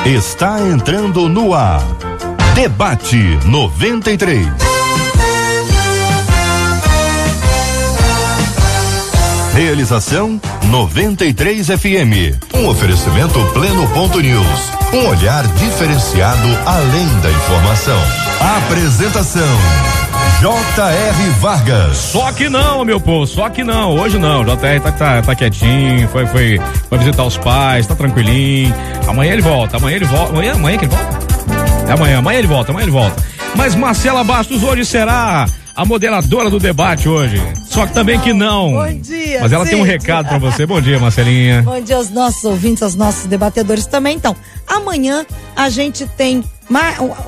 Está entrando no ar. Debate 93. Realização 93 FM. Um oferecimento Pleno.news. Um olhar diferenciado além da informação. Apresentação J.R. Vargas. Só que não, meu povo, só que não, hoje não. J.R. tá quietinho, foi visitar os pais, tá tranquilinho. Amanhã ele volta. Amanhã que ele volta? Amanhã ele volta. Mas Marcela Bastos hoje será a moderadora do debate hoje. Só que também que não. Bom dia. Mas ela tem um recado pra você. Bom dia, Marcelinha. Bom dia aos nossos ouvintes, aos nossos debatedores também. Então, amanhã a gente tem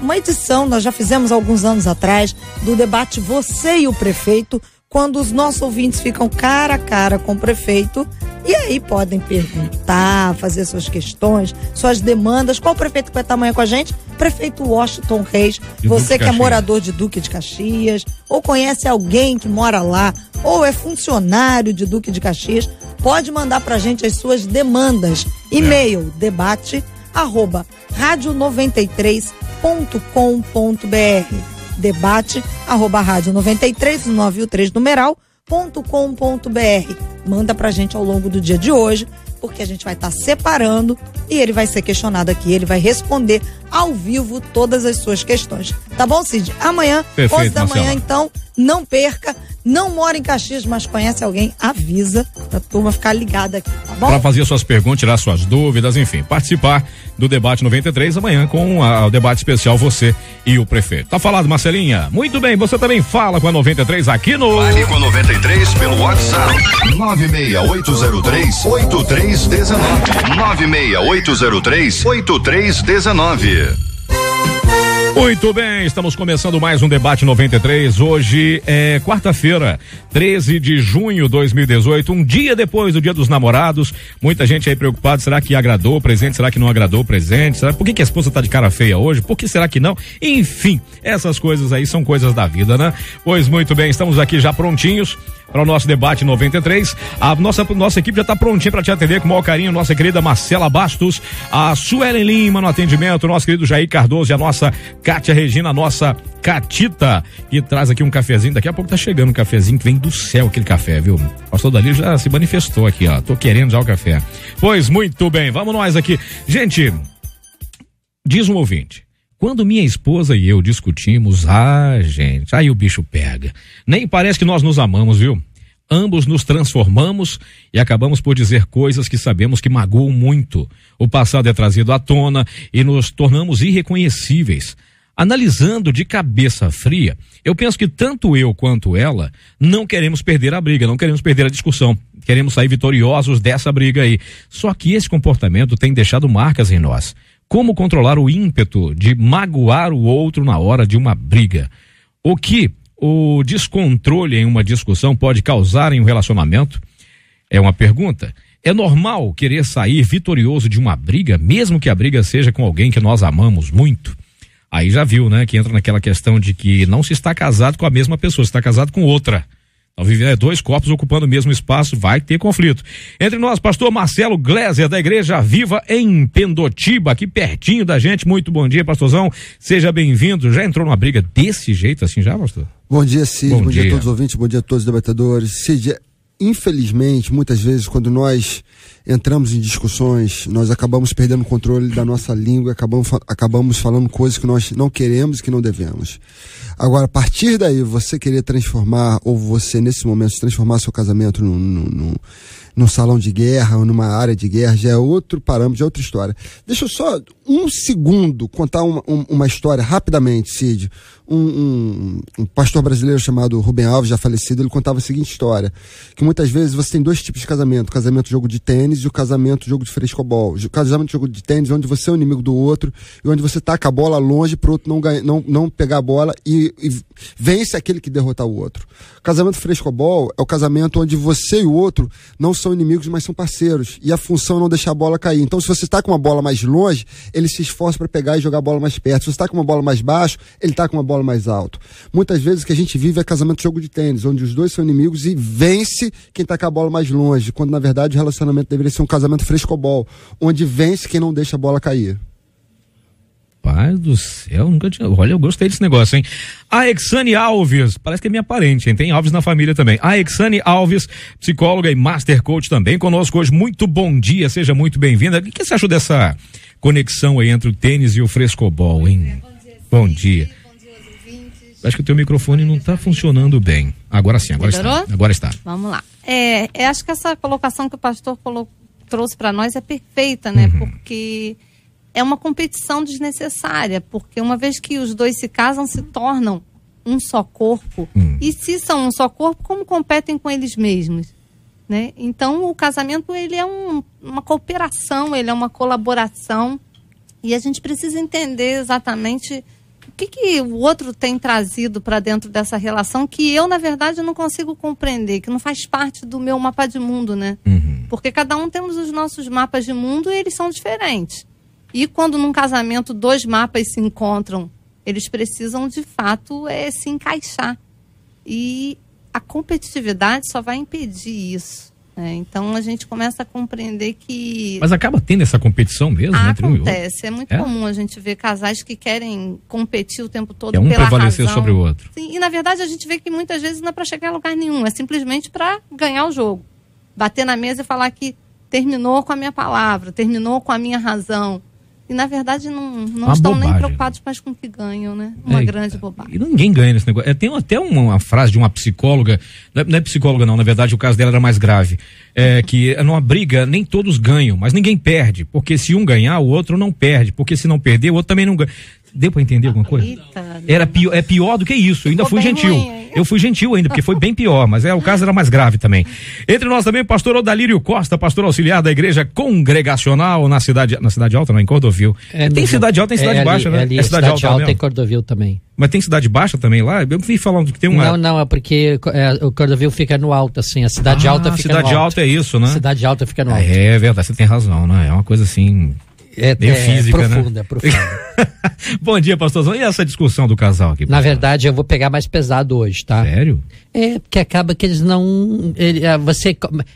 uma edição, nós já fizemos alguns anos atrás, do debate Você e o Prefeito, quando os nossos ouvintes ficam cara a cara com o prefeito e aí podem perguntar, fazer suas questões, suas demandas. Qual o prefeito que vai estar amanhã com a gente? Prefeito Washington Reis. Você que é morador de Duque de Caxias, ou conhece alguém que mora lá, ou é funcionário de Duque de Caxias, pode mandar pra gente as suas demandas. E-mail debate@radio93.com.br debate@radio93.com.br. Manda pra gente ao longo do dia de hoje, porque a gente vai estar separando e ele vai ser questionado aqui, ele vai responder ao vivo todas as suas questões. Tá bom, Cid? Amanhã, 11 da manhã, então, não perca. Não mora em Caxias, mas conhece alguém, avisa pra turma ficar ligada aqui, tá bom? Pra fazer suas perguntas, tirar suas dúvidas, enfim, participar do debate 93 amanhã com o debate especial Você e o Prefeito. Tá falado, Marcelinha? Muito bem, você também fala com a 93 aqui no... Fale com a 93 pelo WhatsApp 96803-8319 96803-8319. Muito bem, estamos começando mais um debate 93. Hoje é quarta-feira, 13 de junho de 2018, um dia depois do Dia dos Namorados. Muita gente aí preocupada, será que agradou o presente, será que não agradou o presente? Por que a esposa tá de cara feia hoje? Por que será que não? Enfim, essas coisas aí são coisas da vida, né? Pois muito bem, estamos aqui já prontinhos para o nosso debate 93. A nossa equipe já está prontinha para te atender com o maior carinho. Nossa querida Marcela Bastos, a Suelen Lima no atendimento, o nosso querido Jair Cardoso e a nossa Kátia Regina, a nossa Catita, que traz aqui um cafezinho. Daqui a pouco tá chegando um cafezinho que vem do céu, aquele café, viu? O pastor Dalilo já se manifestou aqui, ó. Tô querendo já o café. Pois muito bem, vamos nós aqui. Gente, diz um ouvinte: quando minha esposa e eu discutimos, gente, aí o bicho pega. Nem parece que nós nos amamos, viu? Ambos nos transformamos e acabamos por dizer coisas que sabemos que magoam muito. O passado é trazido à tona e nos tornamos irreconhecíveis. Analisando de cabeça fria, eu penso que tanto eu quanto ela não queremos perder a briga, não queremos perder a discussão. Queremos sair vitoriosos dessa briga aí. Só que esse comportamento tem deixado marcas em nós. Como controlar o ímpeto de magoar o outro na hora de uma briga? O que o descontrole em uma discussão pode causar em um relacionamento? É uma pergunta. É normal querer sair vitorioso de uma briga, mesmo que a briga seja com alguém que nós amamos muito? Aí já viu, né? Que entra naquela questão de que não se está casado com a mesma pessoa, se está casado com outra. Então, dois corpos ocupando o mesmo espaço, vai ter conflito. Entre nós, pastor Marcelo Gleiser, da Igreja Viva em Pendotiba, aqui pertinho da gente. Muito bom dia, pastorzão. Seja bem-vindo. Já entrou numa briga desse jeito assim já, pastor? Bom dia, Cid. Bom dia a todos os ouvintes, bom dia a todos os debatedores. Cid, infelizmente, muitas vezes, quando nós entramos em discussões, nós acabamos perdendo o controle da nossa língua, acabamos falando coisas que nós não queremos e que não devemos. Agora, a partir daí, você querer transformar, ou você, nesse momento, transformar seu casamento num salão de guerra ou numa área de guerra, já é outro parâmetro, já é outra história. Deixa eu só um segundo contar uma história rapidamente, Cid. Um pastor brasileiro chamado Rubem Alves, já falecido, ele contava a seguinte história, que muitas vezes você tem dois tipos de casamento: o casamento jogo de tênis e o casamento jogo de frescobol. O casamento jogo de tênis, onde você é o inimigo do outro e onde você taca a bola longe pro outro não pegar a bola e vence aquele que derrotar o outro. O casamento frescobol é o casamento onde você e o outro não são inimigos, mas são parceiros, e a função é não deixar a bola cair. Então, se você está com uma bola mais longe, ele se esforça para pegar e jogar a bola mais perto. Se você está com uma bola mais baixo, ele está com uma bola mais alto. Muitas vezes o que a gente vive é casamento de jogo de tênis, onde os dois são inimigos e vence quem está com a bola mais longe, quando na verdade o relacionamento deveria ser um casamento frescobol, onde vence quem não deixa a bola cair. Rapaz do céu, nunca tinha. Olha, eu gostei desse negócio, hein? A Exane Alves, parece que é minha parente, hein? Tem Alves na família também. A Exane Alves, psicóloga e master coach também conosco hoje. Muito bom dia, seja muito bem-vinda. O que você achou dessa conexão aí entre o tênis e o frescobol, hein? Bom dia. Bom dia aos ouvintes. Acho que o teu microfone não está funcionando bem. Agora sim, agora está. Agora está. Vamos lá. Acho que essa colocação que o pastor trouxe para nós é perfeita, né? Porque é uma competição desnecessária, porque uma vez que os dois se casam, se tornam um só corpo. E se são um só corpo, como competem com eles mesmos? Né? Então, o casamento, ele é uma cooperação, ele é uma colaboração, e a gente precisa entender exatamente o que o outro tem trazido para dentro dessa relação, que eu, na verdade, não consigo compreender, que não faz parte do meu mapa de mundo, né? Porque cada um temos os nossos mapas de mundo e eles são diferentes. E quando num casamento 2 mapas se encontram, eles precisam, de fato, se encaixar. E a competitividade só vai impedir isso. Então a gente começa a compreender que... Mas acaba tendo essa competição mesmo entre um e outro? Acontece, é muito comum a gente ver casais que querem competir o tempo todo um pela prevalecer razão. sobre o outro. Sim, e na verdade a gente vê que muitas vezes não é para chegar a lugar nenhum, é simplesmente para ganhar o jogo. Bater na mesa e falar que terminou com a minha palavra, terminou com a minha razão. E, na verdade, não estão bobagem, nem preocupados mais com o que ganham, né? Uma grande bobagem. E ninguém ganha nesse negócio. Tem até uma frase de uma psicóloga, não é psicóloga não, na verdade o caso dela era mais grave, que numa briga nem todos ganham, mas ninguém perde, porque se um ganhar, o outro não perde, porque se não perder, o outro também não ganha. Deu pra entender alguma coisa? É pior do que isso. Eu ainda fui gentil. Eu fui gentil ainda, porque foi bem pior, mas o caso era mais grave também. Entre nós também o pastor Odalírio Costa, pastor auxiliar da Igreja Congregacional na cidade alta, não, em Cordovil. Tem cidade alta, tem cidade baixa, né? É cidade alta em Cordovil também. Mas tem cidade baixa também lá? Eu vi falando que tem uma... Não, é porque o Cordovil fica no alto, assim, a cidade alta fica no alto. Cidade alta é isso, né? Cidade alta fica no alto. É verdade, você tem razão, né? É uma coisa assim... meio física, profunda, né? Profunda. Bom dia, pastorzão. E essa discussão do casal aqui? Na verdade, eu vou pegar mais pesado hoje, tá? Sério? Porque acaba que eles não...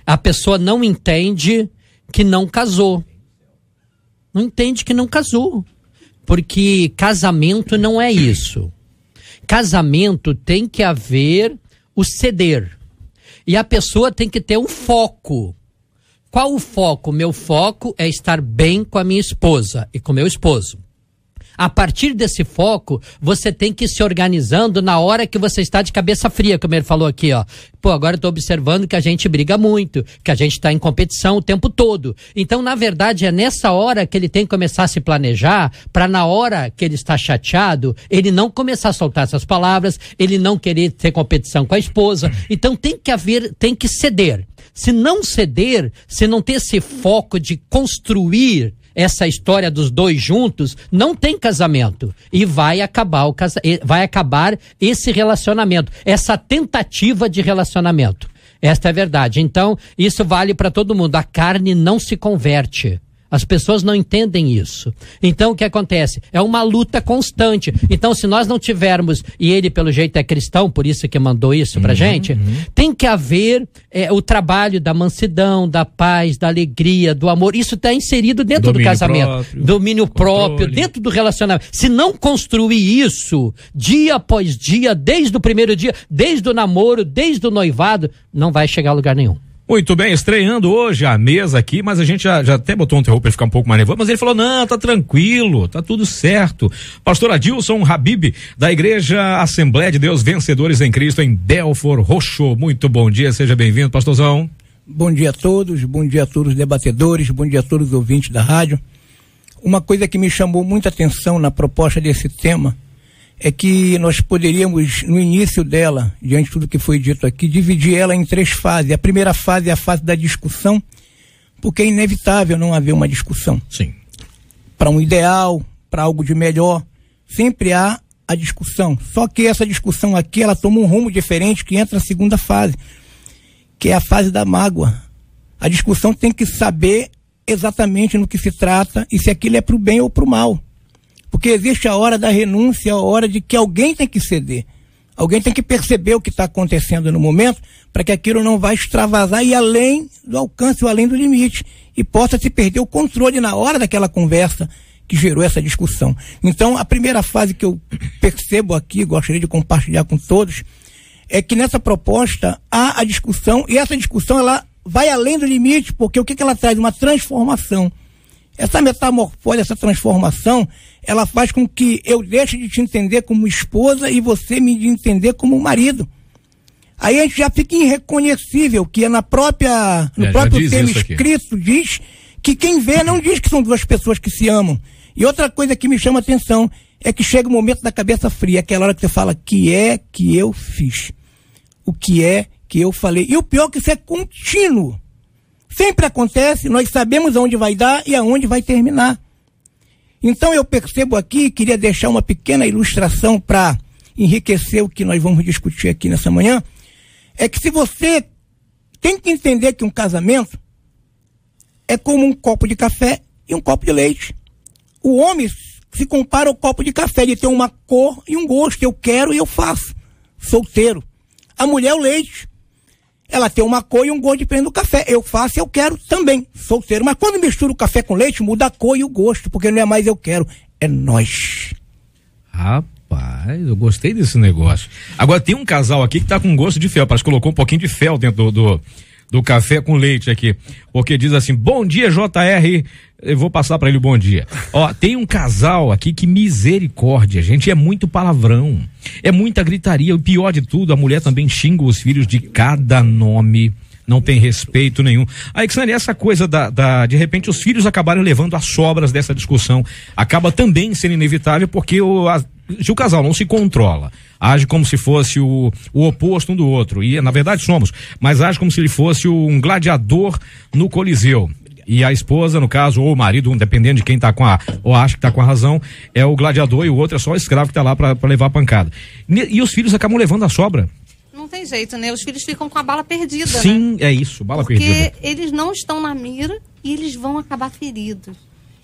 a pessoa não entende que não casou. Não entende que não casou. Porque casamento não é isso. Casamento tem que haver o ceder. E a pessoa tem que ter um foco. Qual o foco? Meu foco é estar bem com a minha esposa e com meu esposo. A partir desse foco, você tem que ir se organizando na hora que você está de cabeça fria, como ele falou aqui, ó. Agora eu estou observando que a gente briga muito, que a gente está em competição o tempo todo. Então, na verdade, é nessa hora que ele tem que começar a se planejar, para na hora que ele está chateado, ele não começar a soltar essas palavras, ele não querer ter competição com a esposa. Então, tem que ceder. Se não ceder, se não ter esse foco de construir essa história dos dois juntos, não tem casamento. E vai acabar esse relacionamento, essa tentativa de relacionamento. Esta é a verdade. Então, isso vale para todo mundo. A carne não se converte. As pessoas não entendem isso. Então, o que acontece? É uma luta constante. Então, se nós não tivermos, e ele, pelo jeito, é cristão, por isso que mandou isso pra gente, tem que haver o trabalho da mansidão, da paz, da alegria, do amor. Isso está inserido dentro do casamento. Domínio próprio, dentro do relacionamento. Se não construir isso, dia após dia, desde o primeiro dia, desde o namoro, desde o noivado, não vai chegar a lugar nenhum. Muito bem, estreando hoje a mesa aqui, mas a gente já até botou um terror para ficar um pouco mais nervoso, mas ele falou, não, tá tranquilo, tá tudo certo. Pastor Adilson Habib, da Igreja Assembleia de Deus Vencedores em Cristo, em Belfort Roxo. Muito bom dia, seja bem-vindo, pastorzão. Bom dia a todos os debatedores, bom dia a todos os ouvintes da rádio. Uma coisa que me chamou muita atenção na proposta desse tema é que nós poderíamos, no início dela, diante de tudo que foi dito aqui, dividir ela em 3 fases. A primeira fase é a fase da discussão, porque é inevitável não haver uma discussão. Sim. Para um ideal, para algo de melhor, sempre há a discussão. Só que essa discussão aqui, ela toma um rumo diferente, que entra na segunda fase, que é a fase da mágoa. A discussão tem que saber exatamente no que se trata e se aquilo é para o bem ou para o mal. Porque existe a hora da renúncia, a hora de que alguém tem que ceder. Alguém tem que perceber o que está acontecendo no momento para que aquilo não vá extravasar e além do alcance ou além do limite. E possa se perder o controle na hora daquela conversa que gerou essa discussão. Então, a primeira fase que eu percebo aqui, gostaria de compartilhar com todos, é que nessa proposta há a discussão, e essa discussão ela vai além do limite, porque o que ela traz? Uma transformação. Essa metamorfose, essa transformação, ela faz com que eu deixe de te entender como esposa e você me entender como marido. Aí a gente já fica irreconhecível, que é no próprio tema escrito diz que quem vê não diz que são duas pessoas que se amam. E outra coisa que me chama a atenção é que chega o momento da cabeça fria, aquela hora que você fala, que é que eu fiz? O que é que eu falei? E o pior é que isso é contínuo. Sempre acontece, nós sabemos aonde vai dar e aonde vai terminar. Então eu percebo aqui, queria deixar uma pequena ilustração para enriquecer o que nós vamos discutir aqui nessa manhã, é que se você tem que entender que um casamento é como um copo de café e um copo de leite. O homem se compara ao copo de café, ele tem uma cor e um gosto, eu quero e eu faço, solteiro. A mulher é o leite. Ela tem uma cor e um gosto diferente do café. Eu faço e eu quero também, solteiro. Mas quando mistura o café com leite, muda a cor e o gosto, porque não é mais eu quero, é nós. Rapaz, eu gostei desse negócio. Agora tem um casal aqui que tá com gosto de fel, parece que colocou um pouquinho de fel dentro do café com leite aqui, porque diz assim, bom dia JR, eu vou passar pra ele o bom dia. Ó, tem um casal aqui que misericórdia, gente, é muito palavrão, é muita gritaria, o pior de tudo, a mulher também xinga os filhos de cada nome, não tem respeito nenhum. Aí, Xane, essa coisa de repente os filhos acabaram levando as sobras dessa discussão, acaba também sendo inevitável porque se o casal não se controla, age como se fosse o oposto um do outro, e na verdade somos, mas age como se ele fosse um gladiador no Coliseu. E a esposa, no caso, ou o marido, dependendo de quem tá ou acha que tá com a razão, é o gladiador e o outro é só o escravo que tá lá pra levar a pancada. E os filhos acabam levando a sobra. Não tem jeito, né? Os filhos ficam com a bala perdida, Sim, né? É isso, bala porque perdida. Porque eles não estão na mira e eles vão acabar feridos.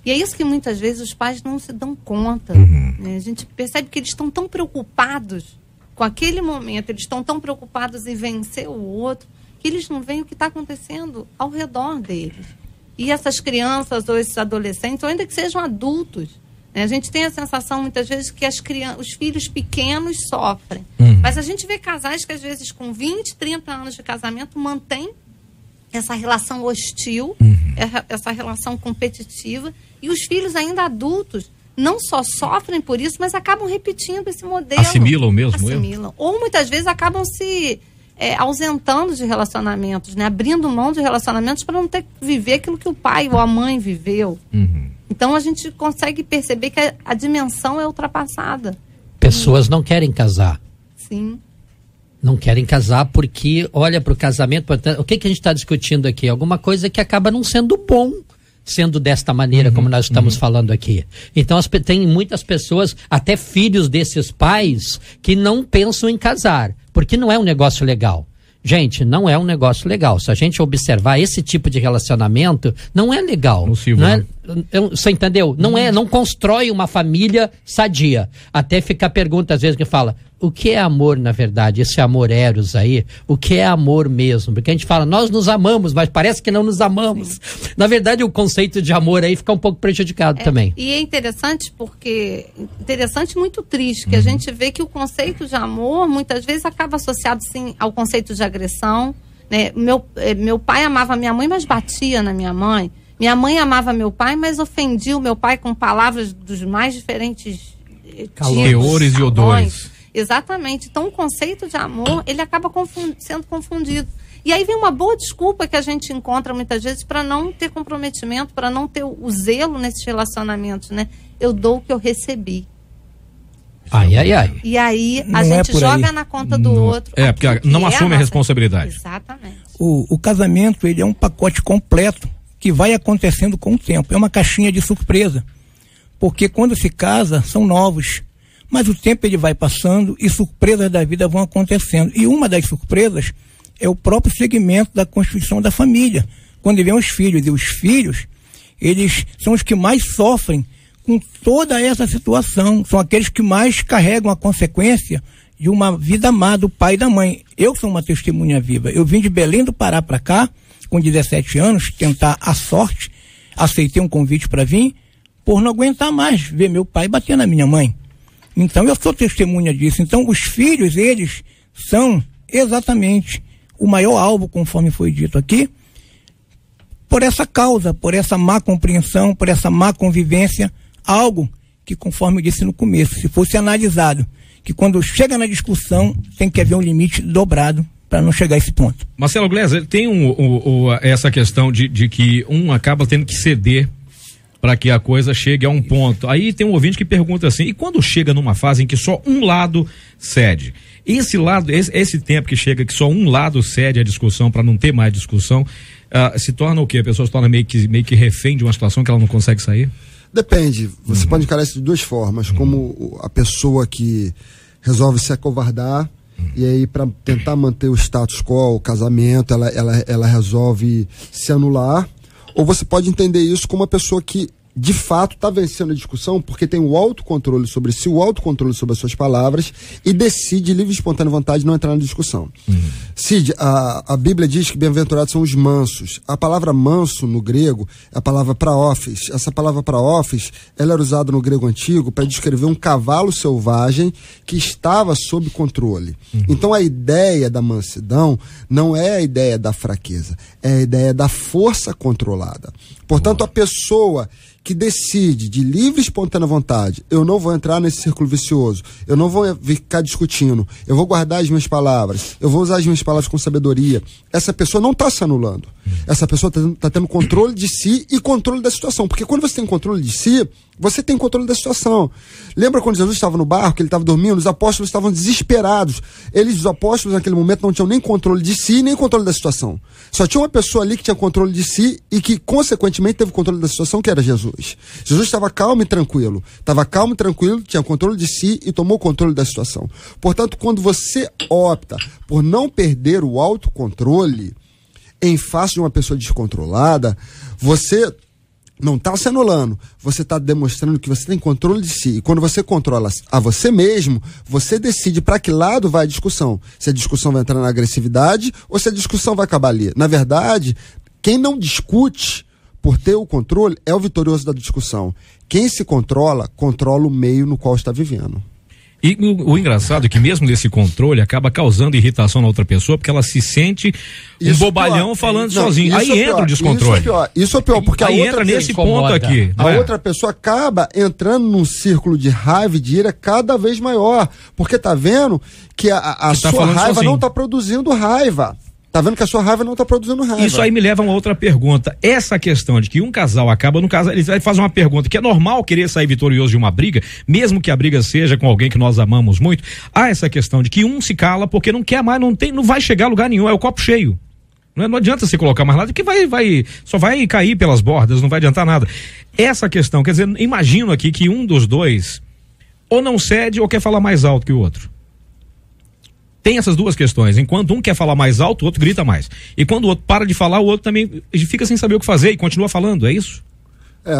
E é isso que muitas vezes os pais não se dão conta. Né? A gente percebe que eles estão tão preocupados com aquele momento, eles estão tão preocupados em vencer o outro, que eles não veem o que está acontecendo ao redor deles. E essas crianças ou esses adolescentes, ou ainda que sejam adultos, né? A gente tem a sensação muitas vezes que os filhos pequenos sofrem. Mas a gente vê casais que às vezes com 20, 30 anos de casamento mantêm essa relação hostil, essa relação competitiva, e os filhos ainda adultos não só sofrem por isso, mas acabam repetindo esse modelo. Assimilam mesmo? Assimilam. Ou muitas vezes acabam se ausentando de relacionamentos, né? Abrindo mão de relacionamentos para não ter que viver aquilo que o pai ou a mãe viveu. Então a gente consegue perceber que a dimensão é ultrapassada. Pessoas não querem casar. Sim. Não querem casar porque olha para o casamento, o que a gente está discutindo aqui? Alguma coisa que acaba não sendo bom, sendo desta maneira como nós estamos falando aqui. Então tem muitas pessoas, até filhos desses pais, que não pensam em casar, porque não é um negócio legal. Gente, não é um negócio legal. Se a gente observar esse tipo de relacionamento, não é legal. Não é, você entendeu? Não constrói uma família sadia. Até fica a pergunta às vezes que fala, o que é amor na verdade? Esse amor eros aí, o que é amor mesmo? Porque a gente fala, nós nos amamos, mas parece que não nos amamos. Na verdade, o conceito de amor aí fica um pouco prejudicado também. E é interessante e muito triste, que a gente vê que o conceito de amor muitas vezes acaba associado sim ao conceito de agressão, né? Meu pai amava minha mãe, mas batia na minha mãe. Minha mãe amava meu pai, mas ofendia o meu pai com palavras dos mais diferentes teores e odores. Exatamente. Então, o conceito de amor, ele acaba sendo confundido. E aí vem uma boa desculpa que a gente encontra muitas vezes para não ter comprometimento, para não ter o zelo nesses relacionamentos, né? Eu dou o que eu recebi. Ai. E aí a gente joga na conta do outro. Porque não assume a responsabilidade. Exatamente. O casamento, ele é um pacote completo que vai acontecendo com o tempo. É uma caixinha de surpresa. Porque quando se casa, são novos. Mas o tempo ele vai passando e surpresas da vida vão acontecendo. E uma das surpresas é o próprio segmento da constituição da família. Quando vem os filhos, e os filhos, eles são os que mais sofrem com toda essa situação. São aqueles que mais carregam a consequência de uma vida má do pai e da mãe. Eu sou uma testemunha viva. Eu vim de Belém do Pará para cá, com 17 anos, tentar a sorte. Aceitei um convite para vir, por não aguentar mais ver meu pai bater na minha mãe. Então eu sou testemunha disso. Então os filhos, eles são exatamente o maior alvo, conforme foi dito aqui, por essa causa, por essa má compreensão, por essa má convivência, algo que, conforme eu disse no começo, se fosse analisado, que quando chega na discussão tem que haver um limite dobrado para não chegar a esse ponto. Marcelo Gleiser, tem essa questão de que um acaba tendo que ceder para que a coisa chegue a um ponto. Aí tem um ouvinte que pergunta assim, e quando chega numa fase em que só um lado cede? Esse tempo que chega que só um lado cede a discussão para não ter mais discussão, se torna o quê? A pessoa se torna meio que refém de uma situação que ela não consegue sair? Depende. Você pode encarar isso de duas formas, como a pessoa que resolve se acovardar e aí para tentar manter o status quo, o casamento, ela resolve se anular, ou você pode entender isso como uma pessoa que de fato está vencendo a discussão porque tem o autocontrole sobre si, o autocontrole sobre as suas palavras e decide livre e espontânea vontade não entrar na discussão. Cid, a Bíblia diz que bem-aventurados são os mansos. A palavra manso no grego é a palavra praófis. Essa palavra praófis, ela era usada no grego antigo para descrever um cavalo selvagem que estava sob controle. Então a ideia da mansidão não é a ideia da fraqueza, é a ideia da força controlada. Portanto, a pessoa que decide de livre e espontânea vontade, eu não vou entrar nesse círculo vicioso, eu não vou ficar discutindo, eu vou guardar as minhas palavras, eu vou usar as minhas palavras com sabedoria, essa pessoa não está se anulando, essa pessoa está tendo controle de si e controle da situação, porque quando você tem controle de si, você tem controle da situação. Lembra quando Jesus estava no barco, ele estava dormindo, os apóstolos estavam desesperados, os apóstolos naquele momento não tinham nem controle de si, nem controle da situação, só tinha uma pessoa ali que tinha controle de si e que consequentemente teve controle da situação, que era Jesus. Jesus estava calmo e tranquilo, tinha controle de si e tomou controle da situação. Portanto, quando você opta por não perder o autocontrole em face de uma pessoa descontrolada, você não está se anulando, você está demonstrando que você tem controle de si. E quando você controla a você mesmo, você decide para que lado vai a discussão. Se a discussão vai entrar na agressividade ou se a discussão vai acabar ali. Na verdade, quem não discute por ter o controle é o vitorioso da discussão. Quem se controla, controla o meio no qual está vivendo. E o engraçado é que mesmo desse controle acaba causando irritação na outra pessoa, porque ela se sente um bobalhão falando sozinho. Aí entra o descontrole. Isso é pior, porque aí entra nesse ponto aqui. A outra pessoa acaba entrando num círculo de raiva e de ira cada vez maior, porque tá vendo que a sua raiva não tá produzindo raiva. Tá vendo que a sua raiva não tá produzindo raiva. Isso aí me leva a uma outra pergunta. Essa questão de que um casal acaba no casal, ele vai fazer uma pergunta, que é normal querer sair vitorioso de uma briga, mesmo que a briga seja com alguém que nós amamos muito. Há essa questão de que um se cala porque não quer mais, não vai chegar a lugar nenhum, é o copo cheio. Não adianta você colocar mais nada, que só vai cair pelas bordas, não vai adiantar nada. Essa questão, quer dizer, imagino aqui que um dos dois ou não cede ou quer falar mais alto que o outro. Tem essas duas questões. Enquanto um quer falar mais alto, o outro grita mais. E quando o outro para de falar, o outro também fica sem saber o que fazer e continua falando, é isso?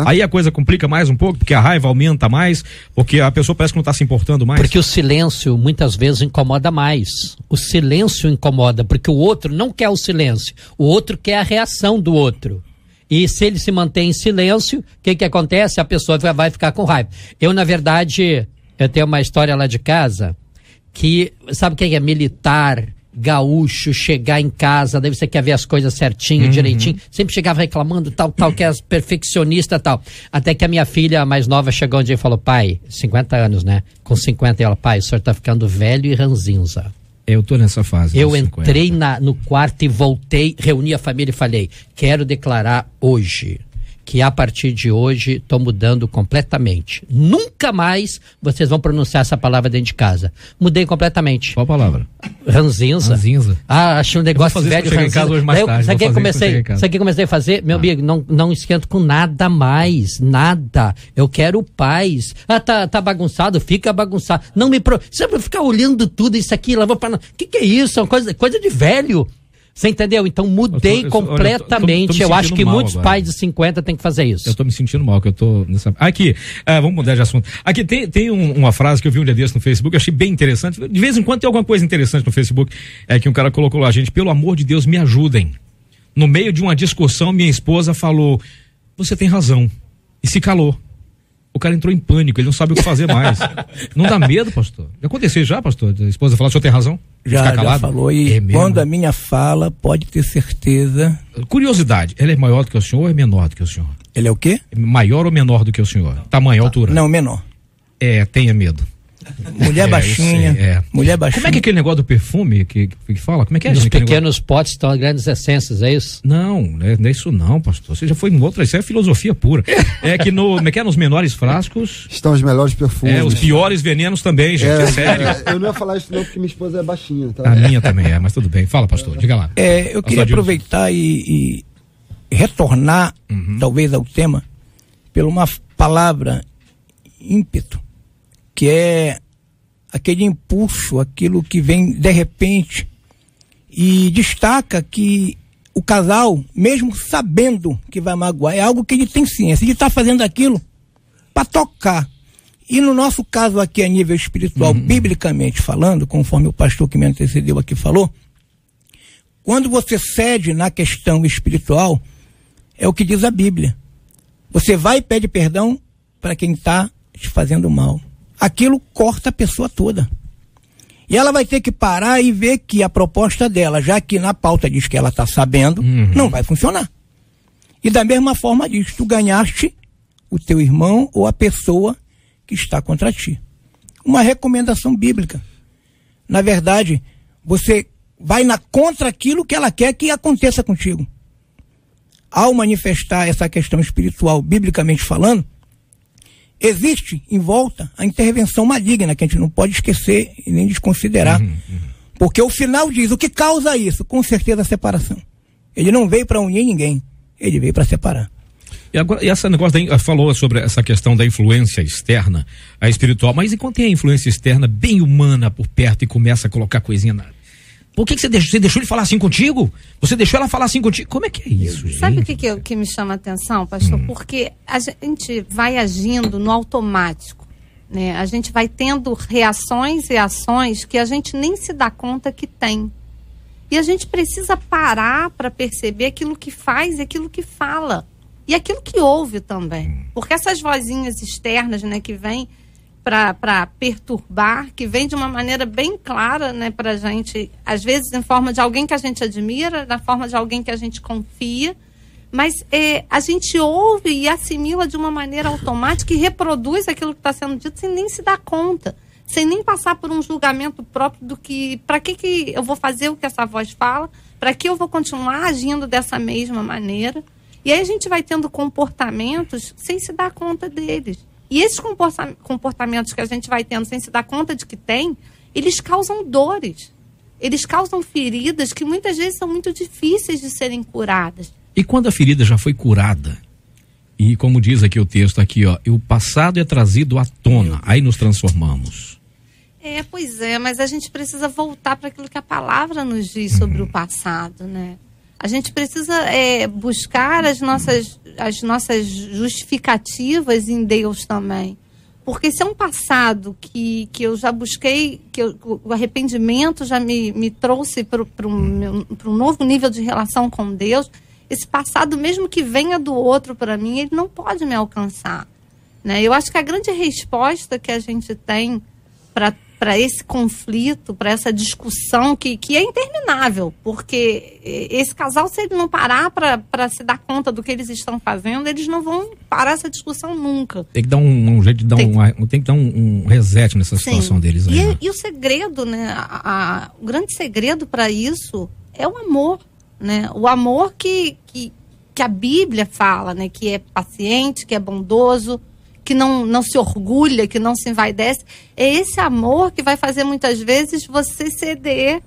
Aí a coisa complica mais um pouco, porque a raiva aumenta mais, porque a pessoa parece que não está se importando mais. Porque o silêncio muitas vezes incomoda mais. O silêncio incomoda, porque o outro não quer o silêncio, o outro quer a reação do outro. E se ele se mantém em silêncio, o que acontece? A pessoa vai ficar com raiva. Na verdade, eu tenho uma história lá de casa, que, sabe quem é militar, gaúcho, chegar em casa, daí você quer ver as coisas certinho, direitinho, sempre chegava reclamando, tal, que é perfeccionista, tal. Até que a minha filha mais nova chegou um dia e falou, pai, 50 anos, né? Com 50, ela, pai, o senhor tá ficando velho e ranzinza. Eu tô nessa fase. Eu entrei no quarto e voltei, reuni a família e falei, quero declarar hoje que a partir de hoje estou mudando completamente. Nunca mais vocês vão pronunciar essa palavra dentro de casa. Mudei completamente. Qual palavra? Ranzinza. Achei um negócio velho, ranzinza. Sabe o que comecei a fazer? Meu amigo, não esquento com nada mais. Nada. Eu quero paz. Tá bagunçado? Fica bagunçado. Não me sempre ficar olhando tudo isso aqui, lá vou para. Que é isso? É uma coisa de velho. Você entendeu? Então mudei completamente. Eu acho que muitos pais de 50 têm que fazer isso. Eu tô me sentindo mal, que eu tô nessa... Aqui, vamos mudar de assunto. Aqui tem uma frase que eu vi um dia desse no Facebook, eu achei bem interessante. De vez em quando tem alguma coisa interessante no Facebook, que um cara colocou lá, gente, pelo amor de Deus, me ajudem. No meio de uma discussão, minha esposa falou, você tem razão. E se calou. cara entrou em pânico, ele não sabe o que fazer mais. Não dá medo, pastor? Já aconteceu já, pastor? A esposa falou, o senhor tem razão? Já falou, e quando a minha fala, pode ter certeza. Curiosidade, ela é maior do que o senhor ou é menor do que o senhor? Ele é o quê? Maior ou menor do que o senhor? Tamanho, altura? Não, menor. Tenha medo. Mulher baixinha. Mulher baixinha. Como é que é aquele negócio do perfume que fala? Como é que é? Nos pequenos potes estão as grandes essências, é isso? Não é isso não, pastor. Você já foi em outra, isso é filosofia pura. É que nos menores frascos estão os melhores perfumes. Os piores venenos também, gente, é sério. Eu não ia falar isso não porque minha esposa é baixinha, tá? A minha também mas tudo bem. Fala, pastor, diga lá. Eu queria aproveitar e retornar, talvez, ao tema, pela uma palavra, ímpeto, que é aquele impulso, aquilo que vem de repente, e destaca que o casal, mesmo sabendo que vai magoar, é algo que ele tem ciência, ele está fazendo aquilo para tocar. E no nosso caso aqui a nível espiritual, biblicamente falando, conforme o pastor que me antecedeu aqui falou, quando você cede na questão espiritual, é o que diz a Bíblia. Você vai e pede perdão para quem está te fazendo mal. Aquilo corta a pessoa toda. E ela vai ter que parar e ver que a proposta dela, já que na pauta diz que ela está sabendo, não vai funcionar. E da mesma forma diz, tu ganhaste o teu irmão ou a pessoa que está contra ti. Uma recomendação bíblica. Na verdade, você vai contra aquilo que ela quer que aconteça contigo. Ao manifestar essa questão espiritual, biblicamente falando, existe em volta a intervenção maligna, que a gente não pode esquecer e nem desconsiderar. Porque o final diz, o que causa isso? Com certeza a separação. Ele não veio para unir ninguém, ele veio para separar. E agora, esse negócio falou sobre essa questão da influência externa, a espiritual, mas e quando tem a influência externa bem humana por perto e começa a colocar coisinha na... Por que você deixou ele falar assim contigo? Você deixou ela falar assim contigo? Como é que é isso, gente? Sabe o que me chama a atenção, pastor? Porque a gente vai agindo no automático, né? A gente vai tendo reações e ações que a gente nem se dá conta que tem. E a gente precisa parar para perceber aquilo que faz e aquilo que fala. E aquilo que ouve também. Porque essas vozinhas externas, né, que vêm para perturbar, que vem de uma maneira bem clara, né, pra gente, às vezes em forma de alguém que a gente admira, na forma de alguém que a gente confia, mas a gente ouve e assimila de uma maneira automática e reproduz aquilo que está sendo dito sem nem se dar conta, sem nem passar por um julgamento próprio do que, para que eu vou fazer o que essa voz fala, para que eu vou continuar agindo dessa mesma maneira, e aí a gente vai tendo comportamentos sem se dar conta deles. E esses comportamentos que a gente vai tendo sem se dar conta de que tem, eles causam dores. Eles causam feridas que muitas vezes são muito difíceis de serem curadas. E quando a ferida já foi curada, e como diz aqui o texto, aqui, ó, o passado é trazido à tona, aí nos transformamos. Pois é, mas a gente precisa voltar para aquilo que a palavra nos diz sobre o passado, né? A gente precisa buscar as nossas justificativas em Deus também. Porque se é um passado que eu já busquei, o arrependimento já me trouxe para um novo nível de relação com Deus, esse passado, mesmo que venha do outro para mim, ele não pode me alcançar, né? Eu acho que a grande resposta que a gente tem para esse conflito, para essa discussão que é interminável, porque esse casal, se ele não parar para se dar conta do que eles estão fazendo, eles não vão parar essa discussão nunca. Tem que dar um jeito de dar tem que dar um reset nessa situação deles aí. E o segredo, né? O grande segredo para isso é o amor, né? O amor que a Bíblia fala, né? Que é paciente, que é bondoso, que não se orgulha, que não se envaidece. É esse amor que vai fazer muitas vezes você ceder,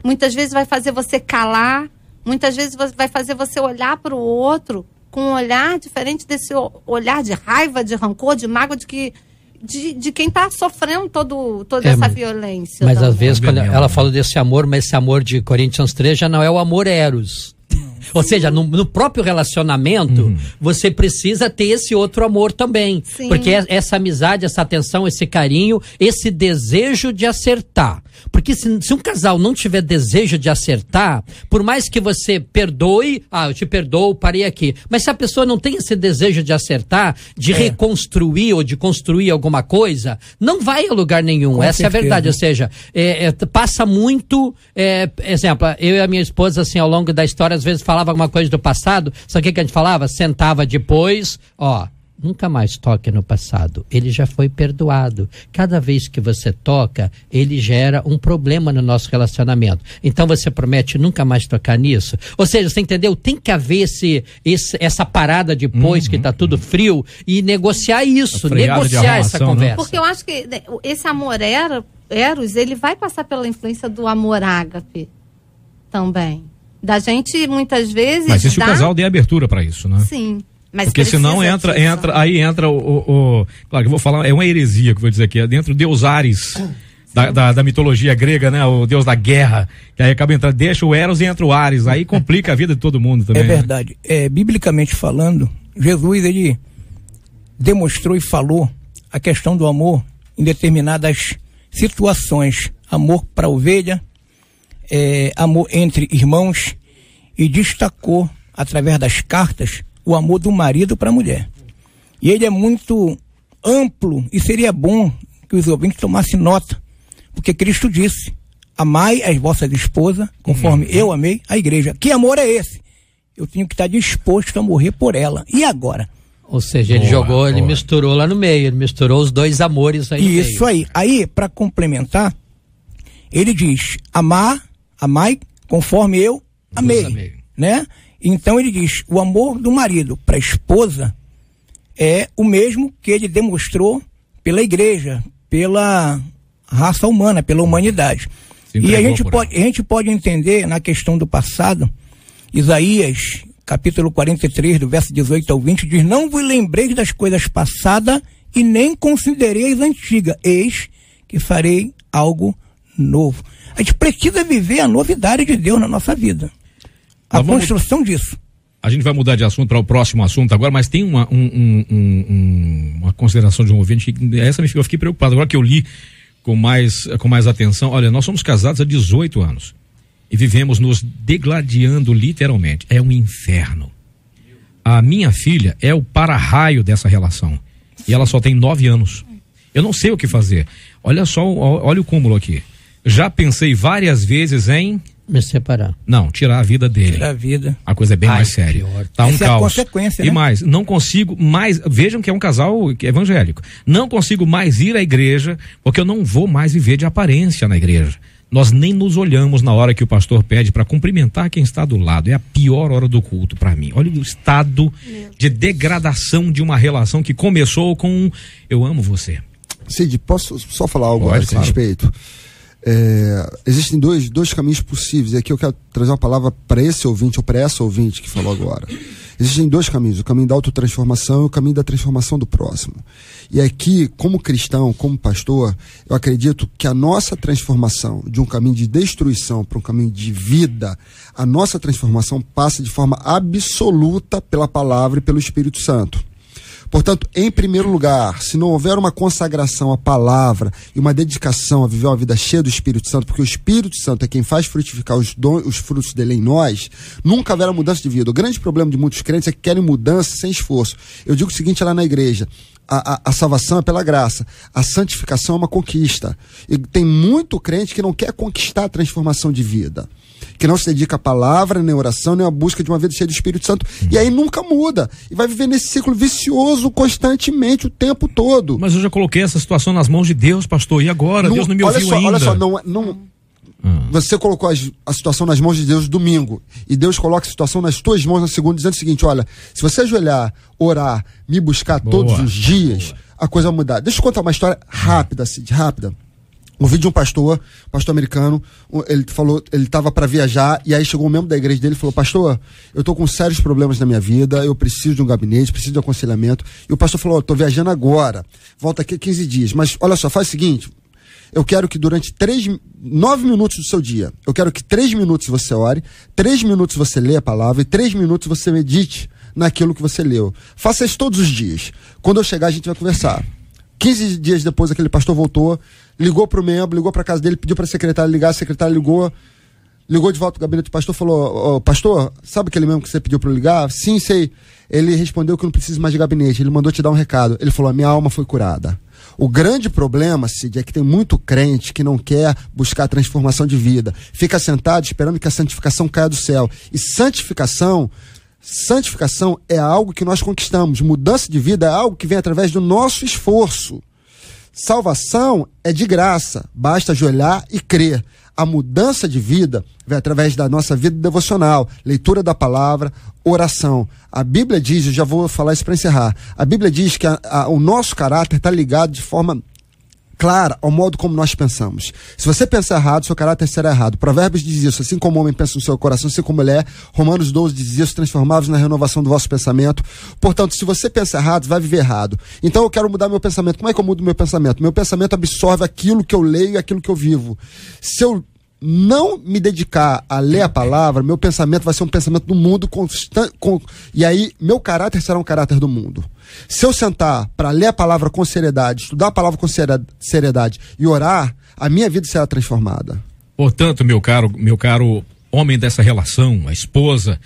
muitas vezes vai fazer você calar, muitas vezes vai fazer você olhar para o outro com um olhar diferente desse olhar de raiva, de rancor, de mágoa, de quem está sofrendo toda essa violência. Mas às vezes, quando ela fala desse amor, mas esse amor de Coríntios 3 já não é o amor eros. Ou seja, no próprio relacionamento, você precisa ter esse outro amor também. Sim. Porque essa amizade, essa atenção, esse carinho, esse desejo de acertar. Porque se um casal não tiver desejo de acertar, por mais que você perdoe, eu te perdoo, parei aqui. Mas se a pessoa não tem esse desejo de acertar, de reconstruir ou de construir alguma coisa, não vai a lugar nenhum. Com Essa certeza. é a verdade. Ou seja, passa muito, exemplo, eu e a minha esposa, assim, ao longo da história, às vezes falava alguma coisa do passado, sabe o que a gente falava? Sentava depois, nunca mais toque no passado, ele já foi perdoado. Cada vez que você toca, ele gera um problema no nosso relacionamento. Então você promete nunca mais tocar nisso? Ou seja, você entendeu? Tem que haver essa parada depois que tá tudo frio e negociar isso, negociar essa conversa. Porque eu acho que esse amor Eros, ele vai passar pela influência do amor ágape também. Da gente, muitas vezes... Mas se o casal der abertura para isso, né? Sim. Mas porque senão entra o claro que eu vou falar, é uma heresia que eu vou dizer aqui, é dentro Deus Ares, da mitologia grega, né? O deus da guerra, que aí acaba entrando, deixa o Eros e entra o Ares, aí complica a vida de todo mundo também. É verdade. Biblicamente falando, Jesus, ele demonstrou e falou a questão do amor em determinadas situações. Amor para a ovelha, amor entre irmãos, e destacou, através das cartas, o amor do marido para a mulher. E ele é muito amplo e seria bom que os ouvintes tomassem nota, porque Cristo disse: amai as vossas esposas conforme eu amei a igreja. Que amor é esse? Eu tenho que estar disposto a morrer por ela. E agora? Ou seja, ele misturou lá no meio, ele misturou os dois amores aí. Isso aí. Aí, para complementar, ele diz: amai conforme eu amei. Né? Então ele diz: o amor do marido para a esposa é o mesmo que ele demonstrou pela igreja, pela raça humana, pela humanidade. E a gente pode entender na questão do passado, Isaías, capítulo 43, do verso 18 ao 20, diz: não vos lembreis das coisas passadas e nem considereis antigas, eis que farei algo novo. A gente precisa viver a novidade de Deus na nossa vida. A construção disso. A gente vai mudar de assunto para o próximo assunto agora, mas tem uma consideração de um ouvinte que eu fiquei preocupado. Agora que eu li com mais atenção, olha, nós somos casados há 18 anos e vivemos nos degladiando literalmente. É um inferno. A minha filha é o para-raio dessa relação e ela só tem 9 anos. Eu não sei o que fazer. Olha só, olha o cúmulo aqui. Já pensei várias vezes em me separar. Não, tirar a vida dele. Tirar a vida. A coisa é bem mais séria. Pior. Tá um Essa caos. É a consequência, e né? mais, não consigo mais, vejam que é um casal evangélico. Não consigo mais ir à igreja, porque eu não vou mais viver de aparência na igreja. Nós nem nos olhamos na hora que o pastor pede para cumprimentar quem está do lado. É a pior hora do culto para mim. Olha o estado de degradação de uma relação que começou com eu amo você. Cid, posso só falar algo a esse respeito? Existem dois caminhos possíveis, e aqui eu quero trazer uma palavra para esse ouvinte ou para essa ouvinte que falou agora. Existem 2 caminhos, o caminho da autotransformação e o caminho da transformação do próximo. E aqui, como cristão, como pastor, eu acredito que a nossa transformação de um caminho de destruição para um caminho de vida, a nossa transformação passa de forma absoluta pela palavra e pelo Espírito Santo. Portanto, em primeiro lugar, se não houver uma consagração à palavra e uma dedicação a viver uma vida cheia do Espírito Santo, porque o Espírito Santo é quem faz frutificar os frutos dele em nós, nunca haverá mudança de vida. O grande problema de muitos crentes é que querem mudança sem esforço. Eu digo o seguinte lá na igreja: a salvação é pela graça, a santificação é uma conquista. E tem muito crente que não quer conquistar a transformação de vida, que não se dedica à palavra, nem à oração, nem à busca de uma vida cheia do Espírito Santo, e aí nunca muda, e vai viver nesse ciclo vicioso constantemente, o tempo todo. Mas eu já coloquei essa situação nas mãos de Deus, pastor, e agora? Deus não me ouviu ainda. Olha só, você colocou a situação nas mãos de Deus domingo, e Deus coloca a situação nas tuas mãos na segunda, dizendo o seguinte: olha, se você ajoelhar, orar, me buscar todos os dias, a coisa vai mudar. Deixa eu contar uma história rápida, Cid, rápida. Ouvi de um pastor americano, ele falou, ele estava para viajar, e aí chegou um membro da igreja dele e falou: pastor, eu estou com sérios problemas na minha vida, eu preciso de um gabinete, preciso de aconselhamento. E o pastor falou: estou viajando agora, volta aqui 15 dias, mas olha só, faz o seguinte, eu quero que durante 9 minutos do seu dia, eu quero que 3 minutos você ore, 3 minutos você lê a palavra e 3 minutos você medite naquilo que você leu. Faça isso todos os dias. Quando eu chegar, a gente vai conversar. 15 dias depois, aquele pastor voltou, ligou para o membro, ligou para a casa dele, pediu para a secretária ligar, a secretária ligou de volta pro gabinete do pastor, falou, pastor, sabe aquele membro que você pediu para eu ligar? Sim, sei. Ele respondeu que não precisa mais de gabinete, ele mandou te dar um recado. Ele falou, a minha alma foi curada. O grande problema, Cid, é que tem muito crente que não quer buscar a transformação de vida. Fica sentado esperando que a santificação caia do céu. E santificação é algo que nós conquistamos. Mudança de vida é algo que vem através do nosso esforço. Salvação é de graça, basta ajoelhar e crer. A mudança de vida vem através da nossa vida devocional, leitura da palavra, oração. A Bíblia diz, eu já vou falar isso para encerrar, a Bíblia diz que o nosso caráter está ligado de forma clara ao modo como nós pensamos. Se você pensar errado, seu caráter será errado. Provérbios diz isso, assim como o homem pensa no seu coração, assim como ele é. Romanos 12 diz isso, transformáveis na renovação do vosso pensamento. Portanto, se você pensa errado, vai viver errado. Então eu quero mudar meu pensamento. Como é que eu mudo meu pensamento? Meu pensamento absorve aquilo que eu leio e aquilo que eu vivo. Se eu não me dedicar a ler a palavra, meu pensamento vai ser um pensamento do mundo constante, e aí meu caráter será um caráter do mundo. Se eu sentar para ler a palavra com seriedade, estudar a palavra com seriedade e orar, a minha vida será transformada. Portanto, meu caro homem dessa relação, a esposa,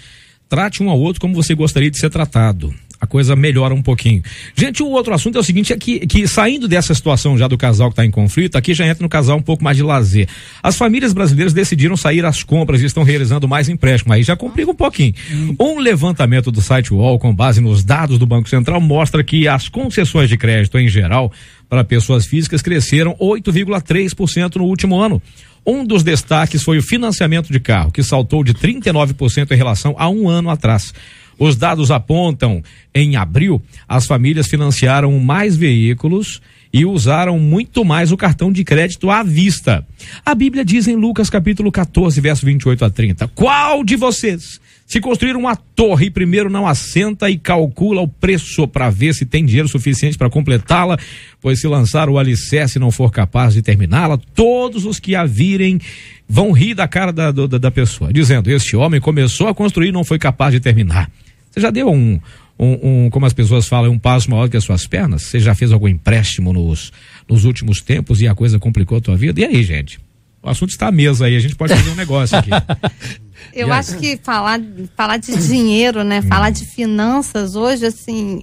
trate um ao outro como você gostaria de ser tratado. A coisa melhora um pouquinho. Gente, o outro assunto é o seguinte, é que saindo dessa situação já do casal que está em conflito, aqui já entra no casal um pouco mais de lazer. As famílias brasileiras decidiram sair às compras e estão realizando mais empréstimos. Aí já complica um pouquinho. Um levantamento do site UOL, com base nos dados do Banco Central, mostra que as concessões de crédito em geral para pessoas físicas cresceram 8,3% no último ano. Um dos destaques foi o financiamento de carro, que saltou de 39% em relação a um ano atrás. Os dados apontam, em abril, as famílias financiaram mais veículos e usaram muito mais o cartão de crédito à vista. A Bíblia diz em Lucas capítulo 14, verso 28 a 30, qual de vocês, se construir uma torre, primeiro não assenta e calcula o preço para ver se tem dinheiro suficiente para completá-la, pois se lançar o alicerce e não for capaz de terminá-la, todos os que a virem vão rir da cara da pessoa, dizendo, este homem começou a construir e não foi capaz de terminar. Você já deu como as pessoas falam, um passo maior que as suas pernas? Você já fez algum empréstimo nos últimos tempos e a coisa complicou a tua vida? E aí, gente? O assunto está à mesa aí, a gente pode fazer um negócio aqui. Eu acho que falar de dinheiro, né? Falar de finanças hoje, assim,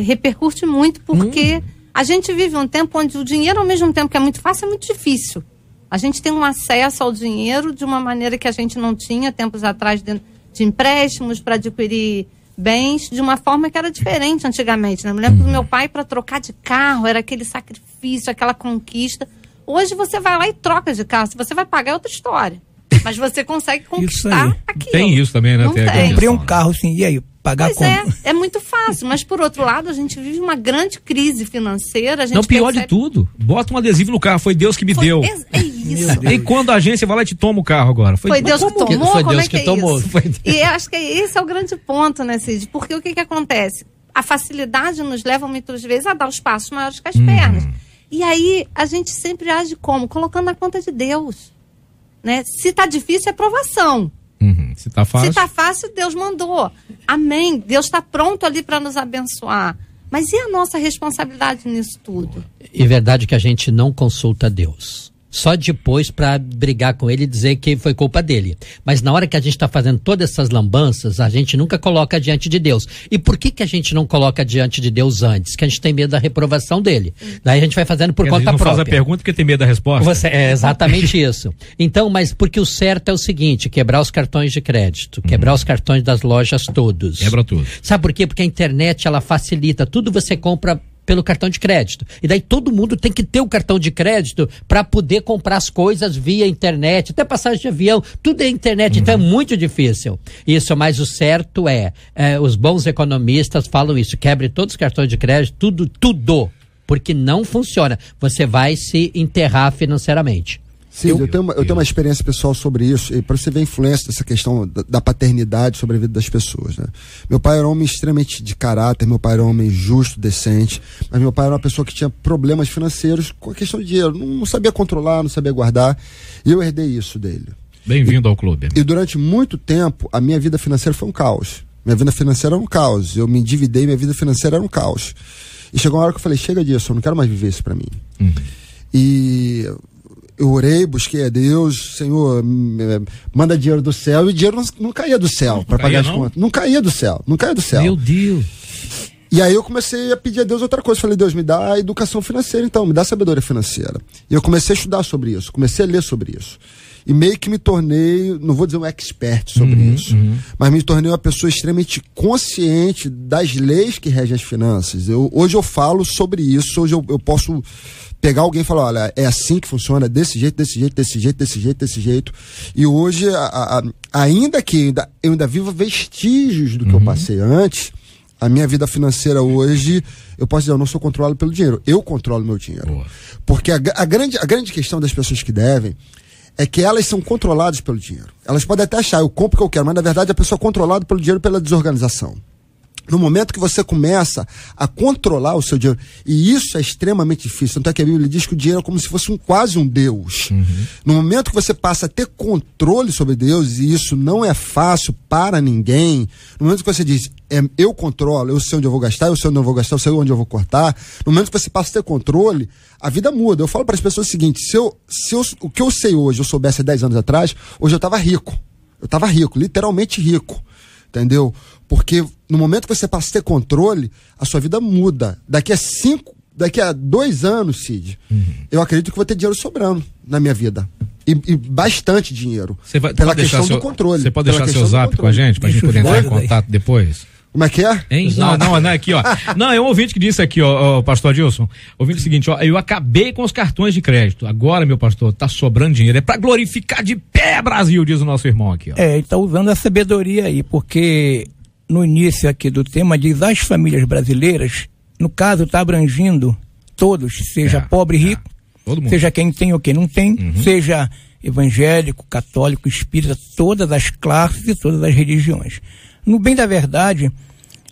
repercute muito porque a gente vive um tempo onde o dinheiro, ao mesmo tempo que é muito fácil, é muito difícil. A gente tem um acesso ao dinheiro de uma maneira que a gente não tinha tempos atrás dentro de empréstimos para adquirir bens de uma forma que era diferente antigamente, né? Eu me lembro do meu pai, para trocar de carro, era aquele sacrifício, aquela conquista. Hoje você vai lá e troca de carro. Se você vai pagar é outra história. Mas você consegue conquistar aquilo. Tem isso também, né? Não tem. Comprei um carro, sim, e aí? Pagar pois é muito fácil, mas por outro lado a gente vive uma grande crise financeira. A gente pior de tudo, bota um adesivo no carro, foi Deus que me deu. É isso. E quando a agência vai lá e te toma o carro agora? Foi Deus que tomou? Foi Deus que tomou. E acho que esse é o grande ponto, né, Cid? Porque o que acontece? A facilidade nos leva muitas vezes a dar os passos maiores que as pernas. E aí a gente sempre age como? Colocando na conta de Deus. Né? Se tá difícil, é provação. Se tá fácil. Se tá fácil, Deus mandou. Amém. Deus está pronto ali para nos abençoar. Mas e a nossa responsabilidade nisso tudo? É verdade que a gente não consulta Deus. Só depois para brigar com ele e dizer que foi culpa dele. Mas na hora que a gente está fazendo todas essas lambanças, a gente nunca coloca diante de Deus. E por que a gente não coloca diante de Deus antes? Que a gente tem medo da reprovação dele. Daí a gente vai fazendo por conta própria. Não faz a pergunta porque tem medo da resposta. É exatamente isso. Então, mas porque o certo é o seguinte, quebrar os cartões de crédito, quebrar os cartões das lojas todos. Quebra tudo. Sabe por quê? Porque a internet, ela facilita. Tudo você compra pelo cartão de crédito. E daí todo mundo tem que ter o cartão de crédito para poder comprar as coisas via internet, até passagem de avião, tudo é internet, então é muito difícil. Isso, mas o certo os bons economistas falam isso, quebre todos os cartões de crédito, tudo, porque não funciona. Você vai se enterrar financeiramente. Sim, eu tenho uma experiência pessoal sobre isso, e para você ver a influência dessa questão da paternidade sobre a vida das pessoas, né? Meu pai era um homem extremamente de caráter, meu pai era um homem justo, decente, mas meu pai era uma pessoa que tinha problemas financeiros com a questão de dinheiro, não sabia controlar, não sabia guardar, e eu herdei isso dele. Bem-vindo ao clube. E durante muito tempo, a minha vida financeira foi um caos. Minha vida financeira era um caos, eu me endividei, minha vida financeira era um caos. E chegou uma hora que eu falei, chega disso, eu não quero mais viver isso para mim. E eu orei, busquei a Deus, Senhor, manda dinheiro do céu, e o dinheiro não caía do céu para pagar as contas. Não caía do céu. Meu Deus. E aí eu comecei a pedir a Deus outra coisa. Falei, Deus, me dá educação financeira então, me dá sabedoria financeira. E eu comecei a estudar sobre isso, comecei a ler sobre isso. E meio que me tornei, não vou dizer um expert sobre isso, mas me tornei uma pessoa extremamente consciente das leis que regem as finanças. Hoje eu falo sobre isso, hoje eu posso pegar alguém e falar, olha, é assim que funciona, desse jeito, desse jeito, desse jeito, desse jeito, desse jeito. E hoje, ainda que eu ainda viva vestígios do que eu passei antes, a minha vida financeira hoje, eu posso dizer, eu não sou controlado pelo dinheiro, eu controlo meu dinheiro. Boa. Porque a grande questão das pessoas que devem é que elas são controladas pelo dinheiro. Elas podem até achar, eu compro o que eu quero, mas na verdade a pessoa é controlada pelo dinheiro pela desorganização. No momento que você começa a controlar o seu dinheiro, e isso é extremamente difícil, tanto é que a Bíblia diz que o dinheiro é como se fosse quase um Deus. No momento que você passa a ter controle sobre Deus, e isso não é fácil para ninguém, no momento que você diz, eu controlo, eu sei onde eu vou gastar, eu sei onde eu vou gastar, eu sei onde eu vou cortar, no momento que você passa a ter controle, a vida muda. Eu falo para as pessoas o seguinte, se o que eu sei hoje, eu soubesse há 10 anos atrás, hoje eu estava rico. Eu estava rico, literalmente rico. Entendeu? Porque no momento que você passa a ter controle, a sua vida muda. Daqui a 2 anos, Cid, eu acredito que vou ter dinheiro sobrando na minha vida. E bastante dinheiro. Pela questão do controle. Você pode deixar seu zap com a gente, pra gente poder entrar em contato depois? Como é que é? Hein? Não, é aqui, ó. Não, é um ouvinte que disse aqui, ó, pastor Adilson. Ouvinte o seguinte, ó, eu acabei com os cartões de crédito. Agora, meu pastor, tá sobrando dinheiro. É pra glorificar de pé, Brasil, diz o nosso irmão aqui, ó. Ele tá usando a sabedoria aí, porque no início aqui do tema diz as famílias brasileiras, no caso tá abrangindo todos, seja pobre e rico, seja quem tem ou quem não tem, seja evangélico, católico, espírita, todas as classes e todas as religiões. No bem da verdade,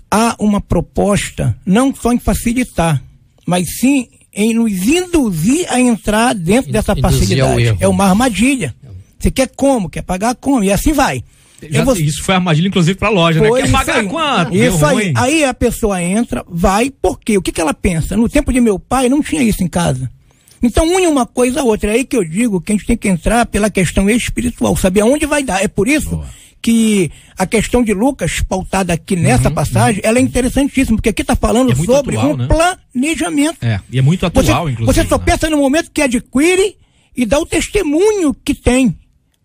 há uma proposta não só em facilitar, mas sim em nos induzir a entrar dentro dessa facilidade. É uma armadilha. Você quer como? Quer pagar como? E assim vai. Isso foi armadilha, inclusive, para a loja, né? Quer pagar quanto? Isso aí. Aí a pessoa entra, vai, por quê? O que ela pensa? No tempo de meu pai, não tinha isso em casa. Então, une uma coisa a outra. É aí que eu digo que a gente tem que entrar pela questão espiritual, saber aonde vai dar. É por isso que a questão de Lucas, pautada aqui nessa passagem, ela é interessantíssima, porque aqui está falando sobre atual, planejamento. E é muito atual, inclusive. Você só pensa no momento que adquire e dá o testemunho que tem.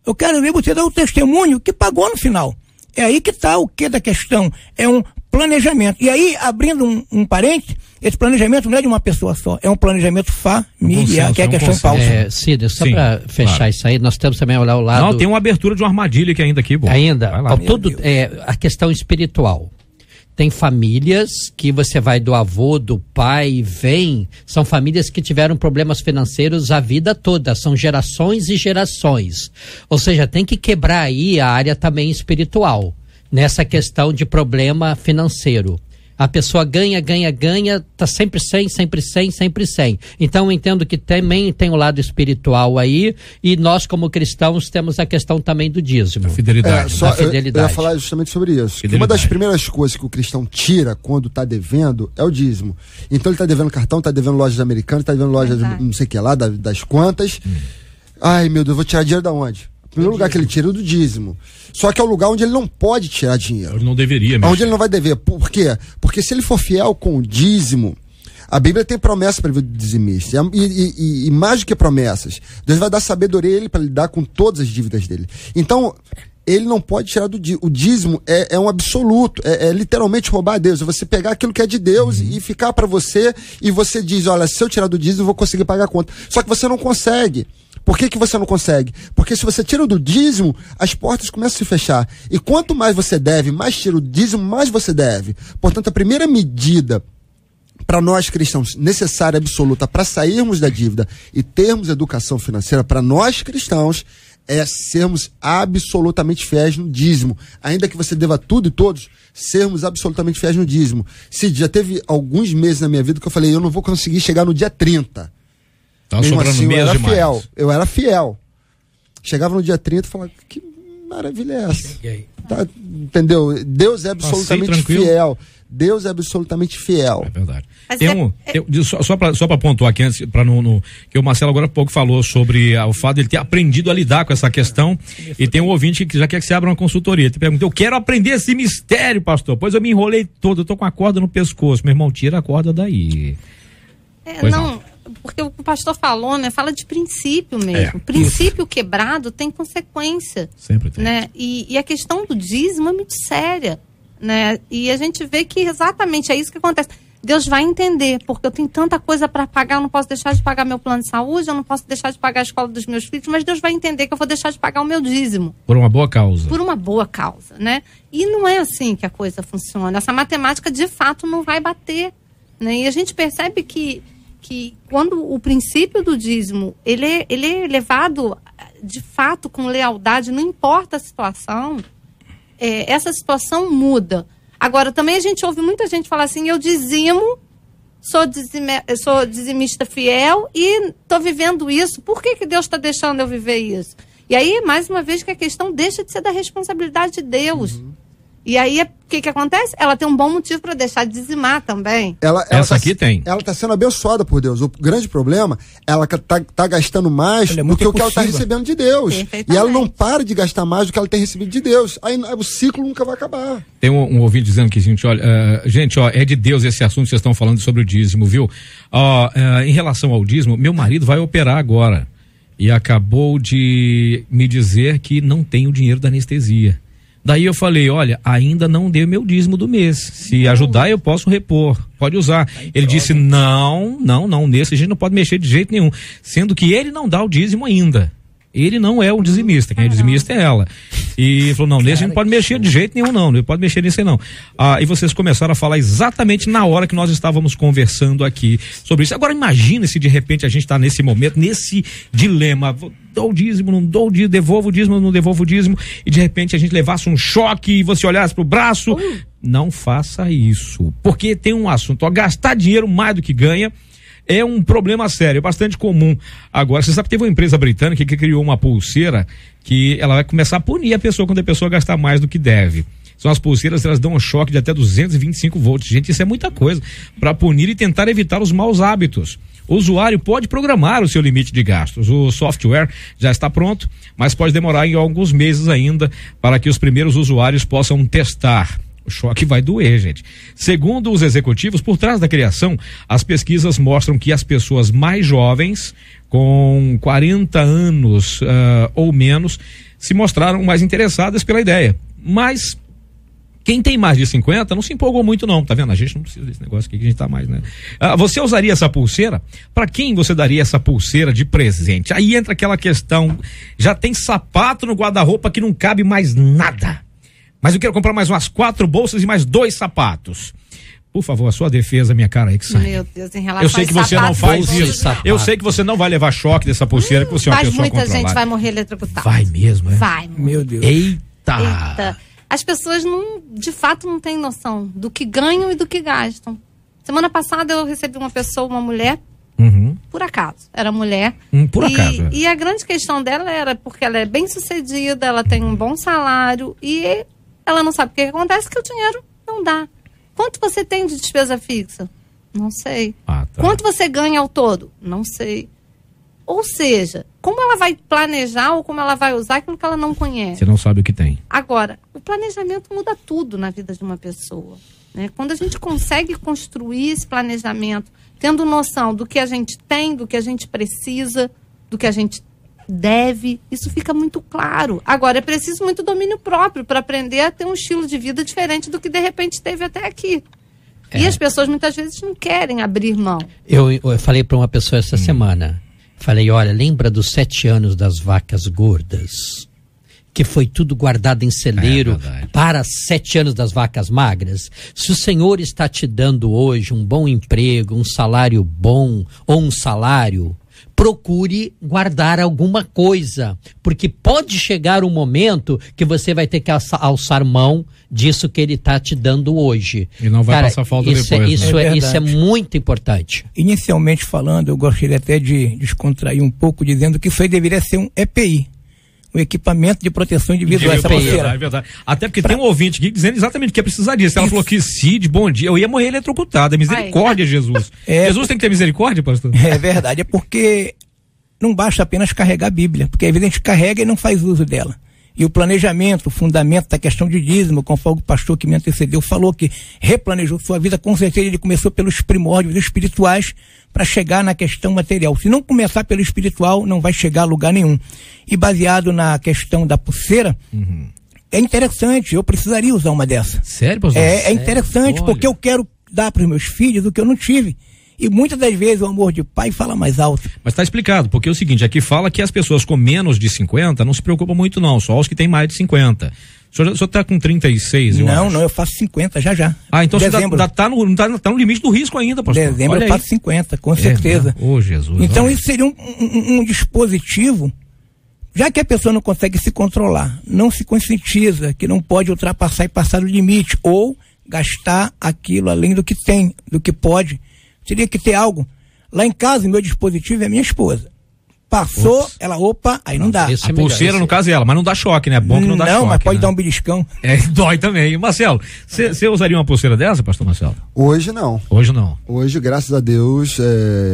Eu quero ver você dar o testemunho que pagou no final. É aí que está o que da questão. É um planejamento. E aí, abrindo um parênteses, esse planejamento não é de uma pessoa só, é um planejamento familiar, que é a questão falsa. Cida, só para fechar isso aí, nós temos também olhar o lado... Não, tem uma abertura de uma armadilha que ainda aqui, bom. Ainda, a questão espiritual. Tem famílias que você vai do avô, do pai, vem, são famílias que tiveram problemas financeiros a vida toda, são gerações e gerações. Ou seja, tem que quebrar aí a área também espiritual, nessa questão de problema financeiro. A pessoa ganha, tá sempre 100, sempre 100, sempre 100. Então eu entendo que também tem o lado espiritual aí, e nós como cristãos temos a questão também do dízimo. A fidelidade. Eu ia falar justamente sobre isso. Uma das primeiras coisas que o cristão tira quando tá devendo é o dízimo. Então ele tá devendo cartão, tá devendo lojas americanas, tá devendo lojas não sei o que lá, das quantas. Ai meu Deus, vou tirar dinheiro da onde? O primeiro lugar que ele tira é do dízimo. Só que é o lugar onde ele não pode tirar dinheiro. Ele não deveria mesmo. Onde ele não vai dever. Por quê? Porque se ele for fiel com o dízimo, a Bíblia tem promessa para o dizimista. E mais do que promessas, Deus vai dar sabedoria a ele para lidar com todas as dívidas dele. Então, ele não pode tirar do dízimo. O dízimo é um absoluto. É literalmente roubar a Deus. É você pegar aquilo que é de Deus e ficar para você, e você diz, olha, se eu tirar do dízimo, eu vou conseguir pagar a conta. Só que você não consegue. Por que você não consegue? Porque se você tira do dízimo, as portas começam a se fechar. E quanto mais você deve, mais tira o dízimo, mais você deve. Portanto, a primeira medida para nós cristãos, necessária, absoluta, para sairmos da dívida e termos educação financeira, para nós cristãos, é sermos absolutamente fiéis no dízimo. Ainda que você deva tudo e todos, sermos absolutamente fiéis no dízimo. Cid, já teve alguns meses na minha vida que eu falei, eu não vou conseguir chegar no dia 30. Tá sobrando assim, mês demais. Eu era fiel. Chegava no dia 30 e falava, que maravilha é essa? Tá, entendeu? Deus é absolutamente fiel. Deus é absolutamente fiel. É verdade. Só para pontuar aqui antes, que o Marcelo agora há pouco falou sobre o fato de ele ter aprendido a lidar com essa questão, e tem um ouvinte que já quer que você abra uma consultoria. Ele perguntou, eu quero aprender esse mistério, pastor, pois eu me enrolei todo, eu tô com a corda no pescoço. Meu irmão, tira a corda daí. Porque o pastor falou, né? Fala de princípio mesmo. Princípio quebrado tem consequência. Sempre tem. Né? E a questão do dízimo é muito séria. Né? E a gente vê que exatamente é isso que acontece. Deus vai entender, porque eu tenho tanta coisa para pagar, eu não posso deixar de pagar meu plano de saúde, eu não posso deixar de pagar a escola dos meus filhos, mas Deus vai entender que eu vou deixar de pagar o meu dízimo. Por uma boa causa. Por uma boa causa, né? E não é assim que a coisa funciona. Essa matemática, de fato, não vai bater. Né? E a gente percebe que quando o princípio do dízimo, ele é levado, de fato, com lealdade, não importa a situação, essa situação muda. Agora, também a gente ouve muita gente falar assim, eu dizimo, sou dizimista fiel e estou vivendo isso. Por que Deus está deixando eu viver isso? E aí, mais uma vez, que a questão deixa de ser da responsabilidade de Deus. Uhum. E aí, o que acontece? Ela tem um bom motivo para deixar de dizimar também. Essa aqui tem. Ela está sendo abençoada por Deus. O grande problema, ela tá gastando mais do que o que ela está recebendo de Deus. E ela não para de gastar mais do que ela tem recebido de Deus. Aí o ciclo nunca vai acabar. Tem um ouvinte dizendo que, gente, olha, é de Deus esse assunto que vocês estão falando sobre o dízimo, viu? Em relação ao dízimo, meu marido vai operar agora e acabou de me dizer que não tem o dinheiro da anestesia. Daí eu falei, olha, ainda não dei meu dízimo do mês. Se ajudar, eu posso repor. Pode usar. Ele disse, não, nesse a gente não pode mexer de jeito nenhum. Sendo que ele não dá o dízimo ainda. Ele não é um dizimista. Quem é dizimista é ela. E falou, não, nesse a gente não pode mexer de jeito nenhum, não pode mexer nisso aí, não. E vocês começaram a falar exatamente na hora que nós estávamos conversando aqui sobre isso. Agora imagine se de repente a gente está nesse momento, nesse dilema, dou o dízimo, não dou o dízimo, devolvo o dízimo, não devolvo o dízimo, e de repente a gente levasse um choque e você olhasse pro braço. Não faça isso, porque tem um assunto, gastar dinheiro mais do que ganha é um problema sério, é bastante comum. Agora, você sabe que teve uma empresa britânica que criou uma pulseira que ela vai começar a punir a pessoa quando a pessoa gastar mais do que deve. São as pulseiras, elas dão um choque de até 225 volts. Gente, isso é muita coisa para punir e tentar evitar os maus hábitos. O usuário pode programar o seu limite de gastos. O software já está pronto, mas pode demorar em alguns meses ainda para que os primeiros usuários possam testar. O choque vai doer, gente. Segundo os executivos, por trás da criação, as pesquisas mostram que as pessoas mais jovens, com 40 anos ou menos, se mostraram mais interessadas pela ideia. Mas quem tem mais de 50 não se empolgou muito, não. Tá vendo? A gente não precisa desse negócio aqui que a gente tá mais, né? Você usaria essa pulseira? Para quem você daria essa pulseira de presente? Aí entra aquela questão, já tem sapato no guarda-roupa que não cabe mais nada. Mas eu quero comprar mais umas 4 bolsas e mais 2 sapatos. Por favor, a sua defesa, minha cara aí que sai. Meu Deus, em relação eu sei que você não faz isso. Eu sei que você não vai levar choque dessa pulseira, que você é uma pessoa controlada. Mas muita gente vai morrer eletrocutada. Vai mesmo, é? Vai. Meu Deus. Eita. As pessoas de fato não têm noção do que ganham e do que gastam. Semana passada eu recebi uma mulher, por acaso, era mulher. Por acaso. E a grande questão dela era porque ela é bem sucedida, ela tem um bom salário e ela não sabe o que acontece, que o dinheiro não dá. Quanto você tem de despesa fixa? Não sei. Tá. Quanto você ganha ao todo? Não sei. Ou seja, como ela vai planejar ou como ela vai usar aquilo que ela não conhece? Você não sabe o que tem. Agora, o planejamento muda tudo na vida de uma pessoa. Né? Quando a gente consegue construir esse planejamento, tendo noção do que a gente tem, do que a gente precisa, do que a gente deve, isso fica muito claro. Agora, é preciso muito domínio próprio para aprender a ter um estilo de vida diferente do que de repente teve até aqui. E as pessoas muitas vezes não querem abrir mão. Eu falei para uma pessoa essa semana, falei, olha, lembra dos 7 anos das vacas gordas? que foi tudo guardado em celeiro para 7 anos das vacas magras? Se o Senhor está te dando hoje um bom emprego, um salário bom ou um salário, procure guardar alguma coisa, porque pode chegar um momento que você vai ter que alçar mão disso que ele está te dando hoje. E não vai passar falta depois. Isso é muito importante. Inicialmente falando, eu gostaria até de descontrair um pouco, dizendo que isso aí deveria ser um EPI. O equipamento de proteção individual, essa pulseira. É verdade. Até porque tem um ouvinte aqui dizendo exatamente que ia precisar disso. Ela falou que Cid, bom dia, eu ia morrer eletrocutada. Misericórdia, Jesus. Jesus tem que ter misericórdia, pastor? É verdade, é porque não basta apenas carregar a Bíblia, porque às vezes a gente carrega e não faz uso dela. E o planejamento, o fundamento da questão de dízimo, conforme o pastor que me antecedeu falou, que replanejou sua vida, com certeza ele começou pelos primórdios espirituais para chegar na questão material. Se não começar pelo espiritual, não vai chegar a lugar nenhum. E baseado na questão da pulseira, é interessante, eu precisaria usar uma dessa. Sério, pastor? É interessante, porque eu quero dar para os meus filhos o que eu não tive. E muitas das vezes o amor de pai fala mais alto. Mas está explicado, porque é o seguinte, aqui fala que as pessoas com menos de 50 não se preocupam muito não, só os que têm mais de 50. O senhor está com 36, eu acho. Não, eu faço 50 já. Ah, então você tá no limite do risco ainda, pastor. Dezembro eu faço 50, com certeza. Ô, Jesus. Então isso seria um dispositivo, já que a pessoa não consegue se controlar, não se conscientiza que não pode ultrapassar e passar o limite, ou gastar aquilo além do que tem, do que pode. Teria que ter algo. Lá em casa, meu dispositivo é minha esposa. Passou, ela, aí não dá. A pulseira, no caso, é ela, mas não dá choque, né? É bom que não dá choque. Não, mas pode dar um beliscão. Dói também. Marcelo, você usaria uma pulseira dessa, pastor Marcelo? Hoje não. Hoje não. Hoje, graças a Deus,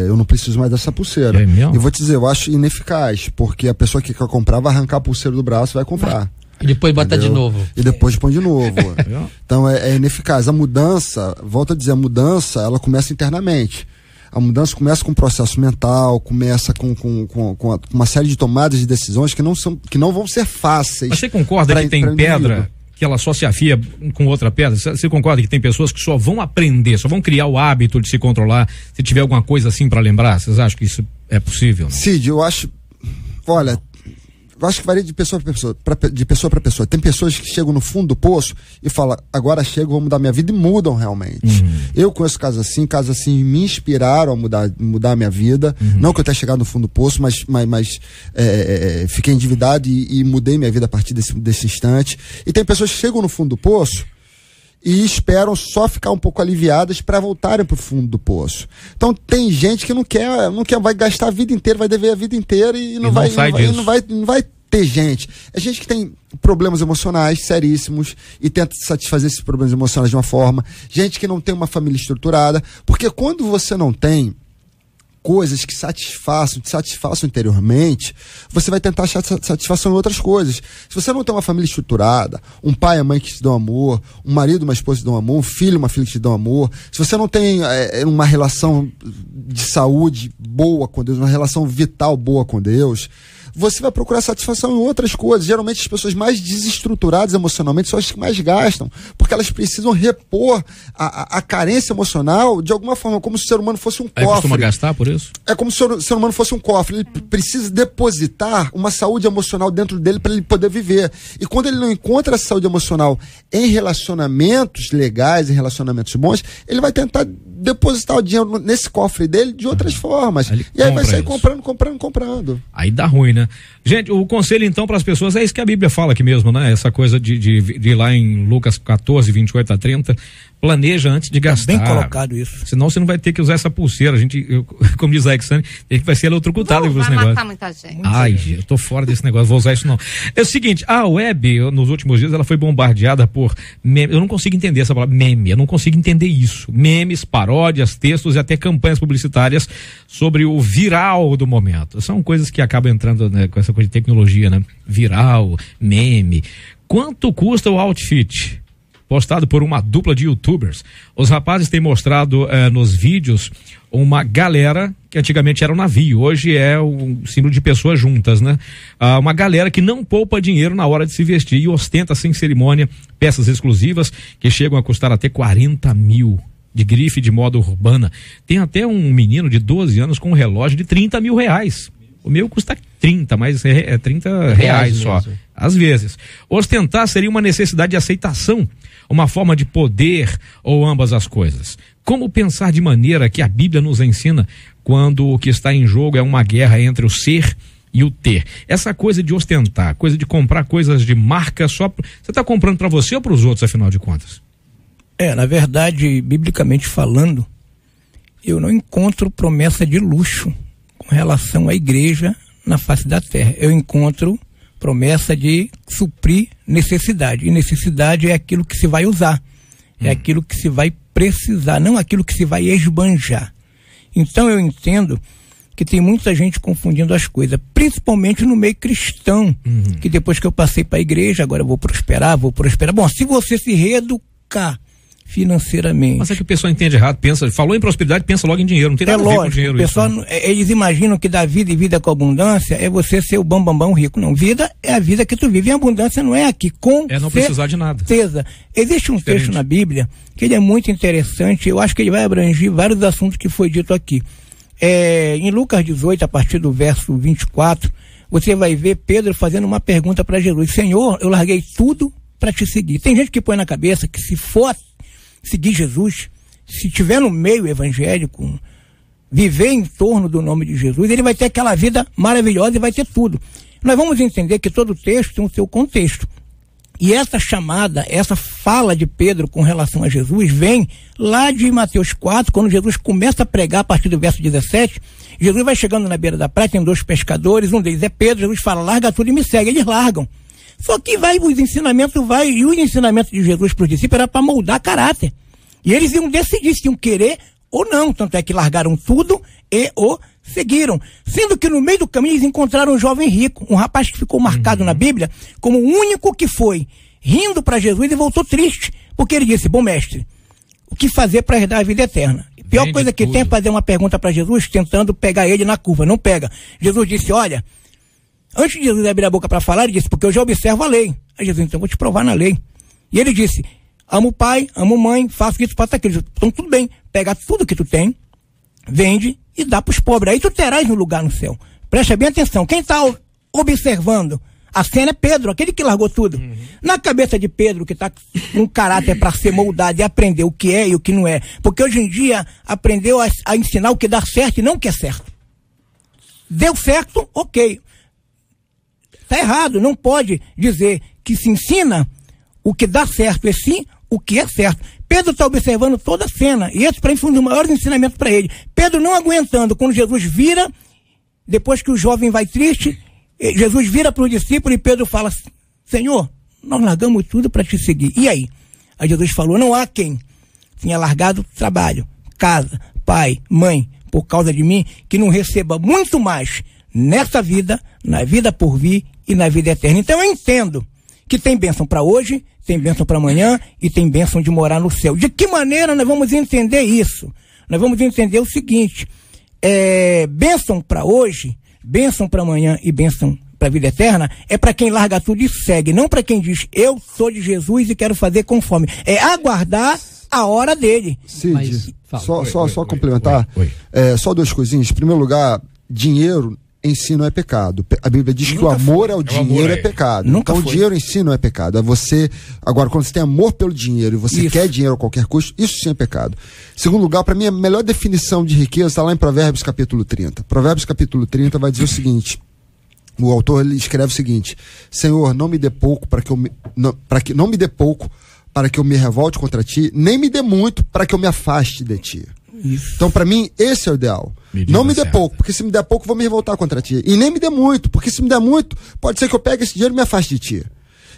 eu não preciso mais dessa pulseira. É mesmo? E vou te dizer, eu acho ineficaz, porque a pessoa que quer comprar vai arrancar a pulseira do braço e vai comprar. E depois bota de novo. E depois põe de novo. Então é ineficaz. A mudança, volto a dizer, ela começa internamente. A mudança começa com um processo mental, começa com uma série de tomadas de decisões que não vão ser fáceis. Mas você concorda que tem pedra que ela só se afia com outra pedra? Você concorda que tem pessoas que só vão aprender, só vão criar o hábito de se controlar se tiver alguma coisa assim para lembrar? Vocês acham que isso é possível? Não? Cid, eu acho que varia de pessoa para pessoa. Tem pessoas que chegam no fundo do poço e falam, agora chego, vou mudar minha vida, e mudam realmente. Eu conheço casos assim me inspiraram a mudar a minha vida. Não que eu tenha chegado no fundo do poço, mas fiquei endividado e mudei minha vida a partir desse instante. E tem pessoas que chegam no fundo do poço e esperam só ficar um pouco aliviadas para voltarem para o fundo do poço. Então tem gente que não quer, vai gastar a vida inteira, vai dever a vida inteira e não vai ter gente. É gente que tem problemas emocionais seríssimos e tenta satisfazer esses problemas emocionais de uma forma. Gente que não tem uma família estruturada, porque quando você não tem coisas que te satisfaçam interiormente, você vai tentar achar satisfação em outras coisas. Se você não tem uma família estruturada, um pai e a mãe que te dão amor, um marido e uma esposa que te dão amor, um filho e uma filha que te dão amor, se você não tem uma relação de saúde boa com Deus, uma relação vital boa com Deus, você vai procurar satisfação em outras coisas. Geralmente as pessoas mais desestruturadas emocionalmente são as que mais gastam, porque elas precisam repor a carência emocional de alguma forma, como se o ser humano fosse um cofre. Costuma gastar por isso? É como se o ser humano fosse um cofre. Ele precisa depositar uma saúde emocional dentro dele para ele poder viver. E quando ele não encontra essa saúde emocional em relacionamentos legais, em relacionamentos bons, ele vai tentar depositar o dinheiro nesse cofre dele de outras formas. E aí vai sair comprando. Aí dá ruim, né? Gente, o conselho então para as pessoas é isso que a Bíblia fala aqui mesmo, né? Essa coisa de ir lá em Lucas 14, 28 a 30, planeja antes de gastar. Bem colocado isso. Senão você não vai ter que usar essa pulseira. Como diz a Exane, a gente vai ser eletrocutado com esse negócio. Vai matar muita gente. Ai, eu tô fora desse negócio, vou usar isso não. É o seguinte, a web, nos últimos dias, ela foi bombardeada por memes. Eu não consigo entender essa palavra, meme. Eu não consigo entender isso. Memes, paródias, textos e até campanhas publicitárias sobre o viral do momento. São coisas que acabam entrando, né, com essa coisa de tecnologia, né? Viral, meme. Quanto custa o outfit? Postado por uma dupla de youtubers. Os rapazes têm mostrado nos vídeos uma galera que antigamente era um navio, hoje é um símbolo de pessoas juntas, né? Uma galera que não poupa dinheiro na hora de se vestir e ostenta sem cerimônia peças exclusivas que chegam a custar até 40 mil de grife de moda urbana. Tem até um menino de 12 anos com um relógio de 30 mil reais. O meu custa 30, mas é 30 reais só. Às vezes. Ostentar seria uma necessidade de aceitação, uma forma de poder ou ambas as coisas. Como pensar de maneira que a Bíblia nos ensina quando o que está em jogo é uma guerra entre o ser e o ter? Essa coisa de ostentar, coisa de comprar coisas de marca só... Você está comprando para você ou para os outros, afinal de contas? Na verdade, biblicamente falando, eu não encontro promessa de luxo com relação à igreja na face da terra. Eu encontro promessa de suprir necessidade. E necessidade é aquilo que se vai usar. É aquilo que se vai precisar, não aquilo que se vai esbanjar. Então eu entendo que tem muita gente confundindo as coisas, principalmente no meio cristão, que depois que eu passei para a igreja, agora eu vou prosperar. Bom, se você se reeducar financeiramente. Mas é que o pessoal entende errado, falou em prosperidade, pensa logo em dinheiro, não tem nada a ver com dinheiro. O pessoal, eles imaginam que dar vida e vida com abundância é você ser o bambambam rico. Não, vida é a vida que tu vive, e abundância não é aqui, não precisar de nada. Certeza. Existe um texto na Bíblia que ele é muito interessante, eu acho que ele vai abranger vários assuntos que foi dito aqui. Em Lucas 18, a partir do verso 24, você vai ver Pedro fazendo uma pergunta para Jesus: Senhor, eu larguei tudo para te seguir. Tem gente que põe na cabeça que se for seguir Jesus, se tiver no meio evangélico, viver em torno do nome de Jesus, ele vai ter aquela vida maravilhosa e vai ter tudo. Nós vamos entender que todo texto tem o seu contexto. E essa chamada, essa fala de Pedro com relação a Jesus vem lá de Mateus 4, quando Jesus começa a pregar a partir do verso 17. Jesus vai chegando na beira da praia, tem 2 pescadores, um deles é Pedro. Jesus fala: larga tudo e me segue. Eles largam. Só que os ensinamentos de Jesus para os discípulos era para moldar caráter. E eles iam decidir se iam querer ou não. Tanto é que largaram tudo e o seguiram. Sendo que no meio do caminho eles encontraram um jovem rico, um rapaz que ficou marcado na Bíblia como o único que foi rindo para Jesus e voltou triste. Porque ele disse: bom mestre, o que fazer para herdar a vida eterna? A pior coisa que tem é fazer uma pergunta para Jesus tentando pegar ele na curva. Não pega. Jesus disse: olha, antes de Jesus abrir a boca para falar, ele disse: porque eu já observo a lei. Aí Jesus: então vou te provar na lei. E ele disse: amo o pai, amo a mãe, faço isso, faço aquilo. Então tudo bem, pega tudo que tu tem, vende e dá para os pobres. Aí tu terás um lugar no céu. Presta bem atenção. Quem está observando a cena é Pedro, aquele que largou tudo. Na cabeça de Pedro, que está com um caráter para ser moldado e aprender o que é e o que não é. Porque hoje em dia aprendeu a ensinar o que dá certo e não o que é certo. Deu certo, ok. Está errado, não pode dizer que se ensina o que dá certo, e sim o que é certo. Pedro está observando toda a cena, e esse para mim foi um dos maiores ensinamentos para ele. Pedro não aguentando, quando Jesus vira, depois que o jovem vai triste, Jesus vira para o discípulo e Pedro fala: Senhor, nós largamos tudo para te seguir. E aí? Aí Jesus falou: não há quem tenha largado trabalho, casa, pai, mãe, por causa de mim, que não receba muito mais nessa vida, na vida por vir e na vida eterna. Então eu entendo que tem bênção para hoje, tem bênção para amanhã e tem bênção de morar no céu. De que maneira nós vamos entender isso? Nós vamos entender o seguinte: bênção para hoje, bênção para amanhã e bênção para a vida eterna é para quem larga tudo e segue, não para quem diz: eu sou de Jesus e quero fazer conforme. É aguardar a hora dele. Cid, só complementar, só 2 coisinhas. Em primeiro lugar, dinheiro em si não é pecado. A Bíblia diz que o amor ao dinheiro é pecado. Então o dinheiro em si não é pecado. É você, agora, quando você tem amor pelo dinheiro e você quer dinheiro a qualquer custo, isso sim é pecado. Segundo lugar, para mim, a melhor definição de riqueza está lá em Provérbios capítulo 30. Provérbios capítulo 30 vai dizer o seguinte: o autor ele escreve o seguinte: Senhor, não me dê pouco não me dê pouco para que eu me revolte contra ti, nem me dê muito para que eu me afaste de ti. Isso. Então, para mim, esse é o ideal. Não me dê pouco, porque se me der pouco, vou me revoltar contra ti. E nem me dê muito, porque se me der muito, pode ser que eu pegue esse dinheiro e me afaste de ti.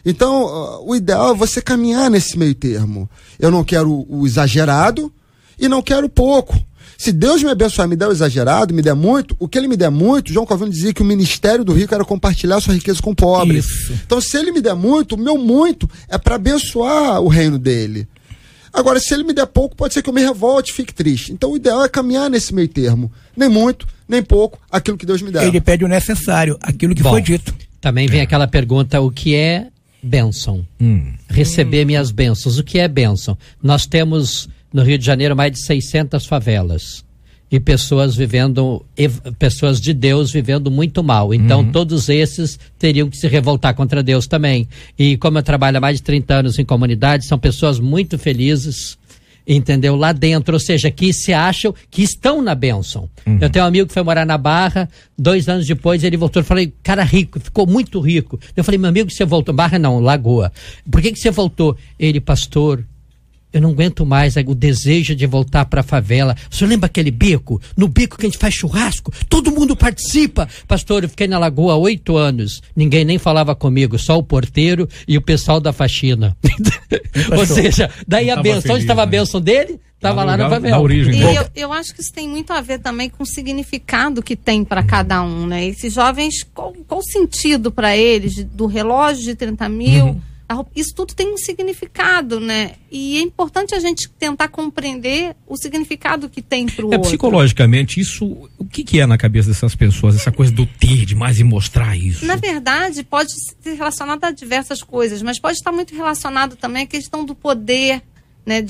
Então, o ideal é você caminhar nesse meio termo. Eu não quero o exagerado e não quero pouco. Se Deus me abençoar, me der o exagerado, me der muito, o que ele me der muito, João Calvino dizia que o ministério do rico era compartilhar sua riqueza com o pobre. Isso. Então, se ele me der muito, o meu muito é para abençoar o reino dele. Agora, se ele me der pouco, pode ser que eu me revolte e fique triste. Então, o ideal é caminhar nesse meio termo. Nem muito, nem pouco, aquilo que Deus me der. Ele pede o necessário, aquilo que foi dito. Também vem aquela pergunta: o que é bênção? Receber minhas bênçãos. O que é bênção? Nós temos no Rio de Janeiro mais de 600 favelas. e pessoas de Deus vivendo muito mal. Então, todos esses teriam que se revoltar contra Deus também. E como eu trabalho há mais de 30 anos em comunidade, são pessoas muito felizes, entendeu? Lá dentro, ou seja, que se acham que estão na bênção. Eu tenho um amigo que foi morar na Barra, 2 anos depois ele voltou. Eu falei, cara rico, ficou muito rico. Eu falei, meu amigo, você voltou? Barra não, Lagoa. Por que você voltou? Ele, pastor, eu não aguento mais o desejo de voltar para a favela. O senhor lembra aquele bico? No bico que a gente faz churrasco, todo mundo participa. Pastor, eu fiquei na Lagoa há 8 anos. Ninguém nem falava comigo, só o porteiro e o pessoal da faxina. Ou seja, daí a benção, onde estava a benção dele? Estava lá na favela. E eu acho que isso tem muito a ver também com o significado que tem para cada um, né? Esses jovens, qual o sentido para eles do relógio de 30 mil? Isso tudo tem um significado, né? E é importante a gente tentar compreender o significado que tem pro outro. Psicologicamente, isso, o que é na cabeça dessas pessoas? Essa coisa do ter demais e mostrar isso? Na verdade, pode ser relacionado a diversas coisas, mas pode estar muito relacionado também à questão do poder, né?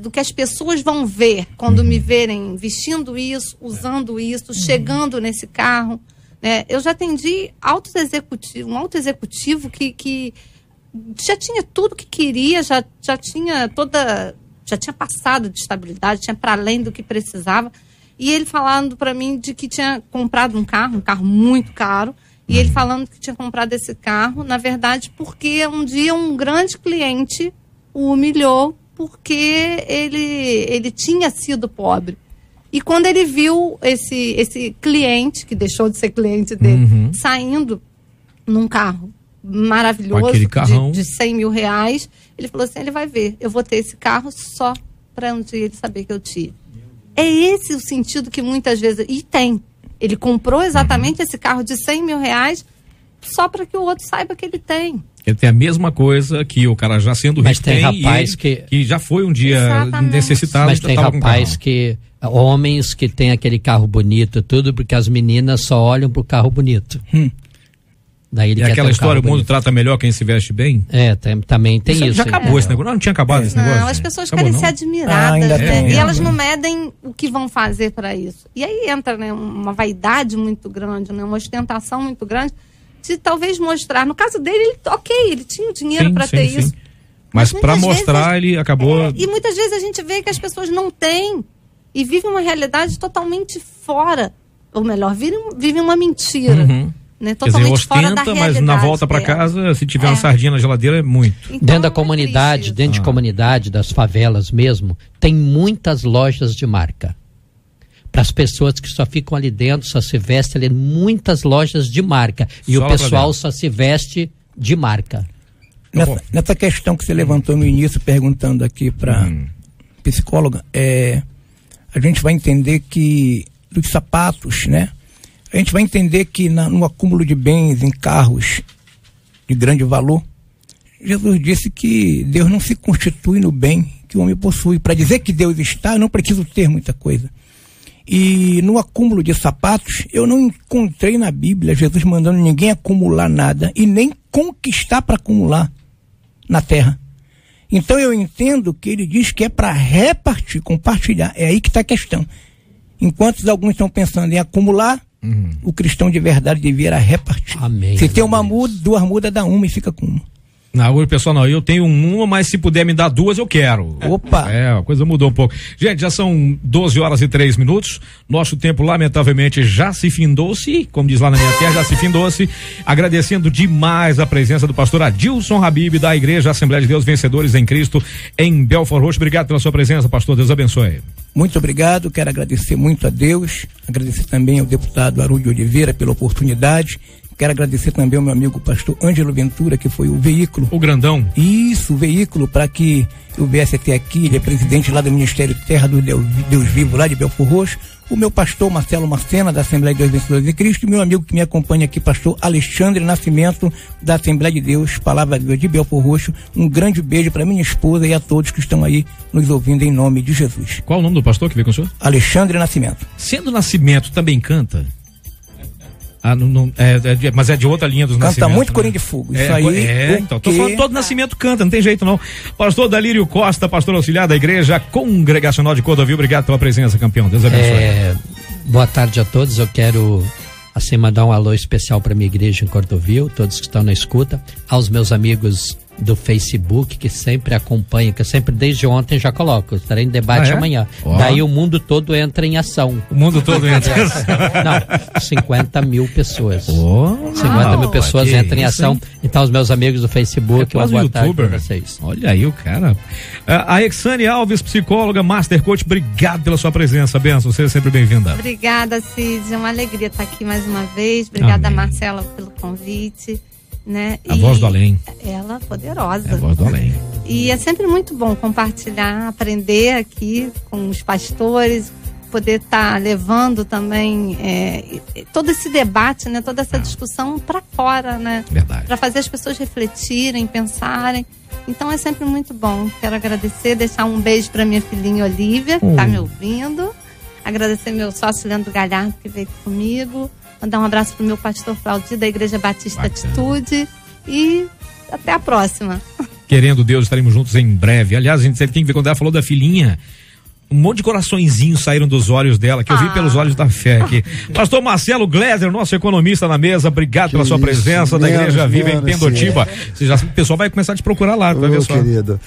Do que as pessoas vão ver quando me verem vestindo isso, usando isso, chegando nesse carro, né? Eu já atendi um alto executivo que já tinha tudo que queria, já tinha passado de estabilidade, tinha para além do que precisava. E ele falando para mim de que tinha comprado um carro muito caro, e ele falando que tinha comprado esse carro, na verdade, porque um dia um grande cliente o humilhou porque ele tinha sido pobre. E quando ele viu esse cliente, que deixou de ser cliente dele, saindo num carro maravilhoso, de 100 mil reais, ele falou assim, ele vai ver, eu vou ter esse carro só para um dia ele saber que eu tive. É esse o sentido que muitas vezes, e tem, ele comprou exatamente esse carro de 100 mil reais só para que o outro saiba que ele tem. Ele tem a mesma coisa que o cara já sendo rico. Mas tem rapaz que já foi um dia necessitado. Mas tem rapaz que, homens que tem aquele carro bonito, tudo porque as meninas só olham pro carro bonito. Daí ele e aquela história, o mundo trata melhor quem se veste bem? Também tem isso. Já acabou esse negócio? Não tinha acabado esse negócio? Não, as pessoas querem ser admiradas, né? E elas não medem o que vão fazer para isso. E aí entra, né, uma vaidade muito grande, né, uma ostentação muito grande, de talvez mostrar. No caso dele, ele tinha o dinheiro para ter isso. Mas para mostrar, ele acabou... E muitas vezes a gente vê que as pessoas não têm e vivem uma realidade totalmente fora, ou melhor, vivem uma mentira. Né, totalmente ostenta, fora da realidade, mas na volta para casa, se tiver uma sardinha na geladeira, é muito. Então, dentro da comunidade, de comunidade, das favelas mesmo, tem muitas lojas de marca. Para as pessoas que só ficam ali dentro, só se vestem ali, muitas lojas de marca. E o pessoal só se veste de marca. Nessa questão que você levantou no início, perguntando aqui para psicóloga, a gente vai entender que dos sapatos, né? A gente vai entender que no acúmulo de bens, em carros de grande valor, Jesus disse que Deus não se constitui no bem que o homem possui. Para dizer que Deus está, eu não preciso ter muita coisa. E no acúmulo de sapatos, eu não encontrei na Bíblia Jesus mandando ninguém acumular nada e nem conquistar para acumular na terra. Então eu entendo que ele diz que é para repartir, compartilhar. É aí que está a questão. Enquanto alguns estão pensando em acumular, o cristão de verdade devia repartir. Amém. Se tem uma muda, 2 mudas, dá uma e fica com uma. Não, pessoal, não, eu tenho uma, mas se puder me dar 2, eu quero. Opa! A coisa mudou um pouco. Gente, já são 12h03. Nosso tempo, lamentavelmente, já se findou-se, como diz lá na minha terra, já se findou-se. Agradecendo demais a presença do pastor Adilson Habib, da Igreja Assembleia de Deus Vencedores em Cristo, em Belfort Roxo. Obrigado pela sua presença, pastor. Deus abençoe. Muito obrigado, quero agradecer muito a Deus, agradecer também ao deputado Haroldo Oliveira pela oportunidade. Quero agradecer também ao meu amigo pastor Ângelo Ventura, que foi o veículo. O grandão. Isso, o veículo para que eu viesse até aqui. Ele é presidente lá do Ministério Terra do Deus Vivo, lá de Belfort Roxo. O meu pastor Marcelo Marcena, da Assembleia de Deus Vencedores em Cristo. E meu amigo que me acompanha aqui, pastor Alexandre Nascimento, da Assembleia de Deus, Palavra de Deus de Belfort Roxo. Um grande beijo para minha esposa e a todos que estão aí nos ouvindo em nome de Jesus. Qual o nome do pastor que veio com o senhor? Alexandre Nascimento. Sendo Nascimento, também canta? Mas é de outra linha dos Nascimento. Canta muito, né? Corinho de Fogo. Isso aí. Então, tô falando, todo Nascimento canta, não tem jeito não. Pastor Dalírio Costa, pastor auxiliar da Igreja Congregacional de Cordovil, obrigado pela presença, campeão. Deus abençoe. Boa tarde a todos. Eu quero mandar um alô especial para minha igreja em Cordovil, todos que estão na escuta, aos meus amigos do Facebook que sempre acompanham, que eu sempre desde ontem já coloco, estarei em debate amanhã. Daí o mundo todo entra em ação. O mundo todo entra em ação. Não, 50 mil pessoas. 50 mil pessoas entram em ação. Então, os meus amigos do Facebook, uma boa tarde para vocês. Olha aí o cara. A Exane Alves, psicóloga, Master Coach, obrigado pela sua presença, benção, seja sempre bem-vinda. Obrigada, Cid, é uma alegria estar aqui mais uma vez. Obrigada, Marcela, pelo convite. Né? A voz do além. Ela poderosa. É a voz do além. E é sempre muito bom compartilhar, aprender aqui com os pastores, poder estar levando também todo esse debate, né? Toda essa discussão para fora, né? Verdade. Para fazer as pessoas refletirem, pensarem. Então é sempre muito bom. Quero agradecer, deixar um beijo para minha filhinha Olivia, que está me ouvindo. Agradecer meu sócio Leandro Galhardo, que veio aqui comigo. Mandar um abraço pro meu pastor Claudio da Igreja Batista Atitude e até a próxima. Querendo Deus, estaremos juntos em breve. Aliás, a gente sempre tem que ver, quando ela falou da filhinha, um monte de coraçõezinhos saíram dos olhos dela, que eu vi pelos olhos da fé aqui. Pastor Marcelo Gleiser, nosso economista na mesa, obrigado pela sua presença, da Igreja Viva em Pendotiba. O pessoal vai começar a te procurar lá, vai ver só. Querido,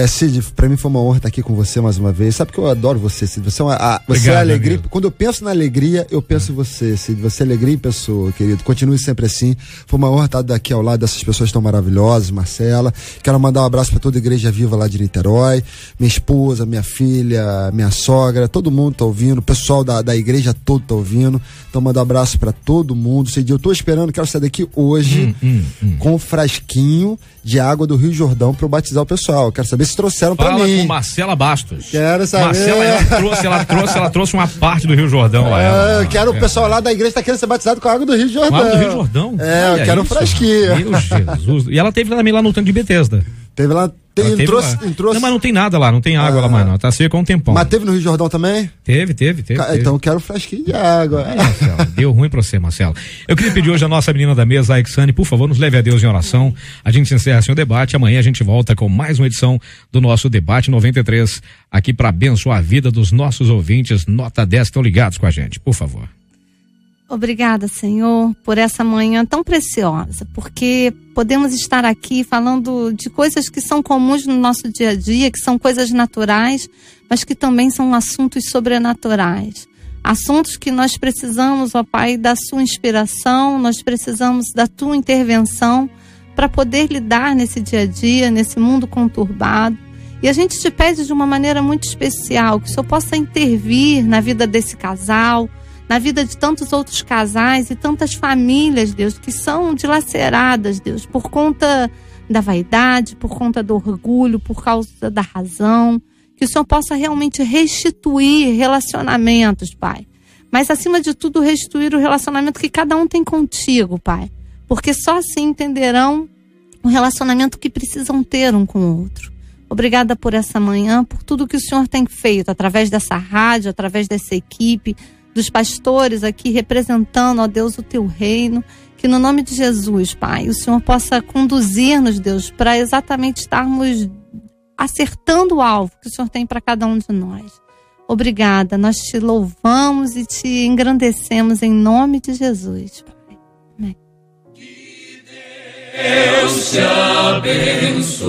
Cid, pra mim foi uma honra estar aqui com você mais uma vez. Sabe que eu adoro você, Cid. Você é alegria. Amigo. Quando eu penso na alegria, eu penso em você, Cid. Você é alegria em pessoa, querido. Continue sempre assim. Foi uma honra estar aqui ao lado dessas pessoas tão maravilhosas, Marcela. Quero mandar um abraço pra toda a Igreja Viva lá de Niterói. Minha esposa, minha filha, minha sogra, todo mundo tá ouvindo, o pessoal da igreja todo tá ouvindo. Então manda um abraço pra todo mundo. Eu tô esperando, quero sair daqui hoje com um frasquinho de água do Rio Jordão pra eu batizar o pessoal. Quero saber se trouxeram pra mim. Fala com Marcela Bastos. Quero saber. Marcela, ela trouxe uma parte do Rio Jordão lá. Eu quero o pessoal lá da igreja tá querendo ser batizado com a água do Rio Jordão. Com a água do Rio Jordão? Eu quero um frasquinho. Meu Jesus. E ela teve também lá no tanque de Betesda. Teve lá. Entrou. Não, mas não tem nada lá, não tem água lá, mano. Tá seco há um tempão. Mas teve no Rio Jordão também? Teve. Então eu quero um frasquinho de água. Marcelo, deu ruim pra você, Marcelo. Eu queria pedir hoje a nossa menina da mesa, a Exane, por favor, nos leve a Deus em oração. A gente encerra assim o debate. Amanhã a gente volta com mais uma edição do nosso Debate 93, aqui para abençoar a vida dos nossos ouvintes. Nota 10, estão ligados com a gente, por favor. Obrigada, Senhor, por essa manhã tão preciosa, porque podemos estar aqui falando de coisas que são comuns no nosso dia a dia, que são coisas naturais, mas que também são assuntos sobrenaturais. Assuntos que nós precisamos, ó Pai, da sua inspiração, nós precisamos da tua intervenção para poder lidar nesse dia a dia, nesse mundo conturbado. E a gente te pede de uma maneira muito especial, que o Senhor possa intervir na vida desse casal, na vida de tantos outros casais e tantas famílias, Deus, que são dilaceradas, Deus, por conta da vaidade, por conta do orgulho, por causa da razão. Que o Senhor possa realmente restituir relacionamentos, Pai. Mas, acima de tudo, restituir o relacionamento que cada um tem contigo, Pai. Porque só assim entenderão o relacionamento que precisam ter um com o outro. Obrigada por essa manhã, por tudo que o Senhor tem feito, através dessa rádio, através dessa equipe, dos pastores aqui representando, ó Deus, o teu reino, que no nome de Jesus, Pai, o Senhor possa conduzir-nos, Deus, para exatamente estarmos acertando o alvo que o Senhor tem para cada um de nós. Obrigada, nós te louvamos e te engrandecemos em nome de Jesus, Pai. Amém. Que Deus te abençoe.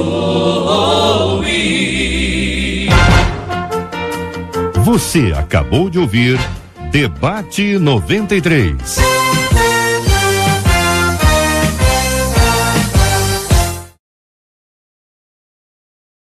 Você acabou de ouvir Debate 93.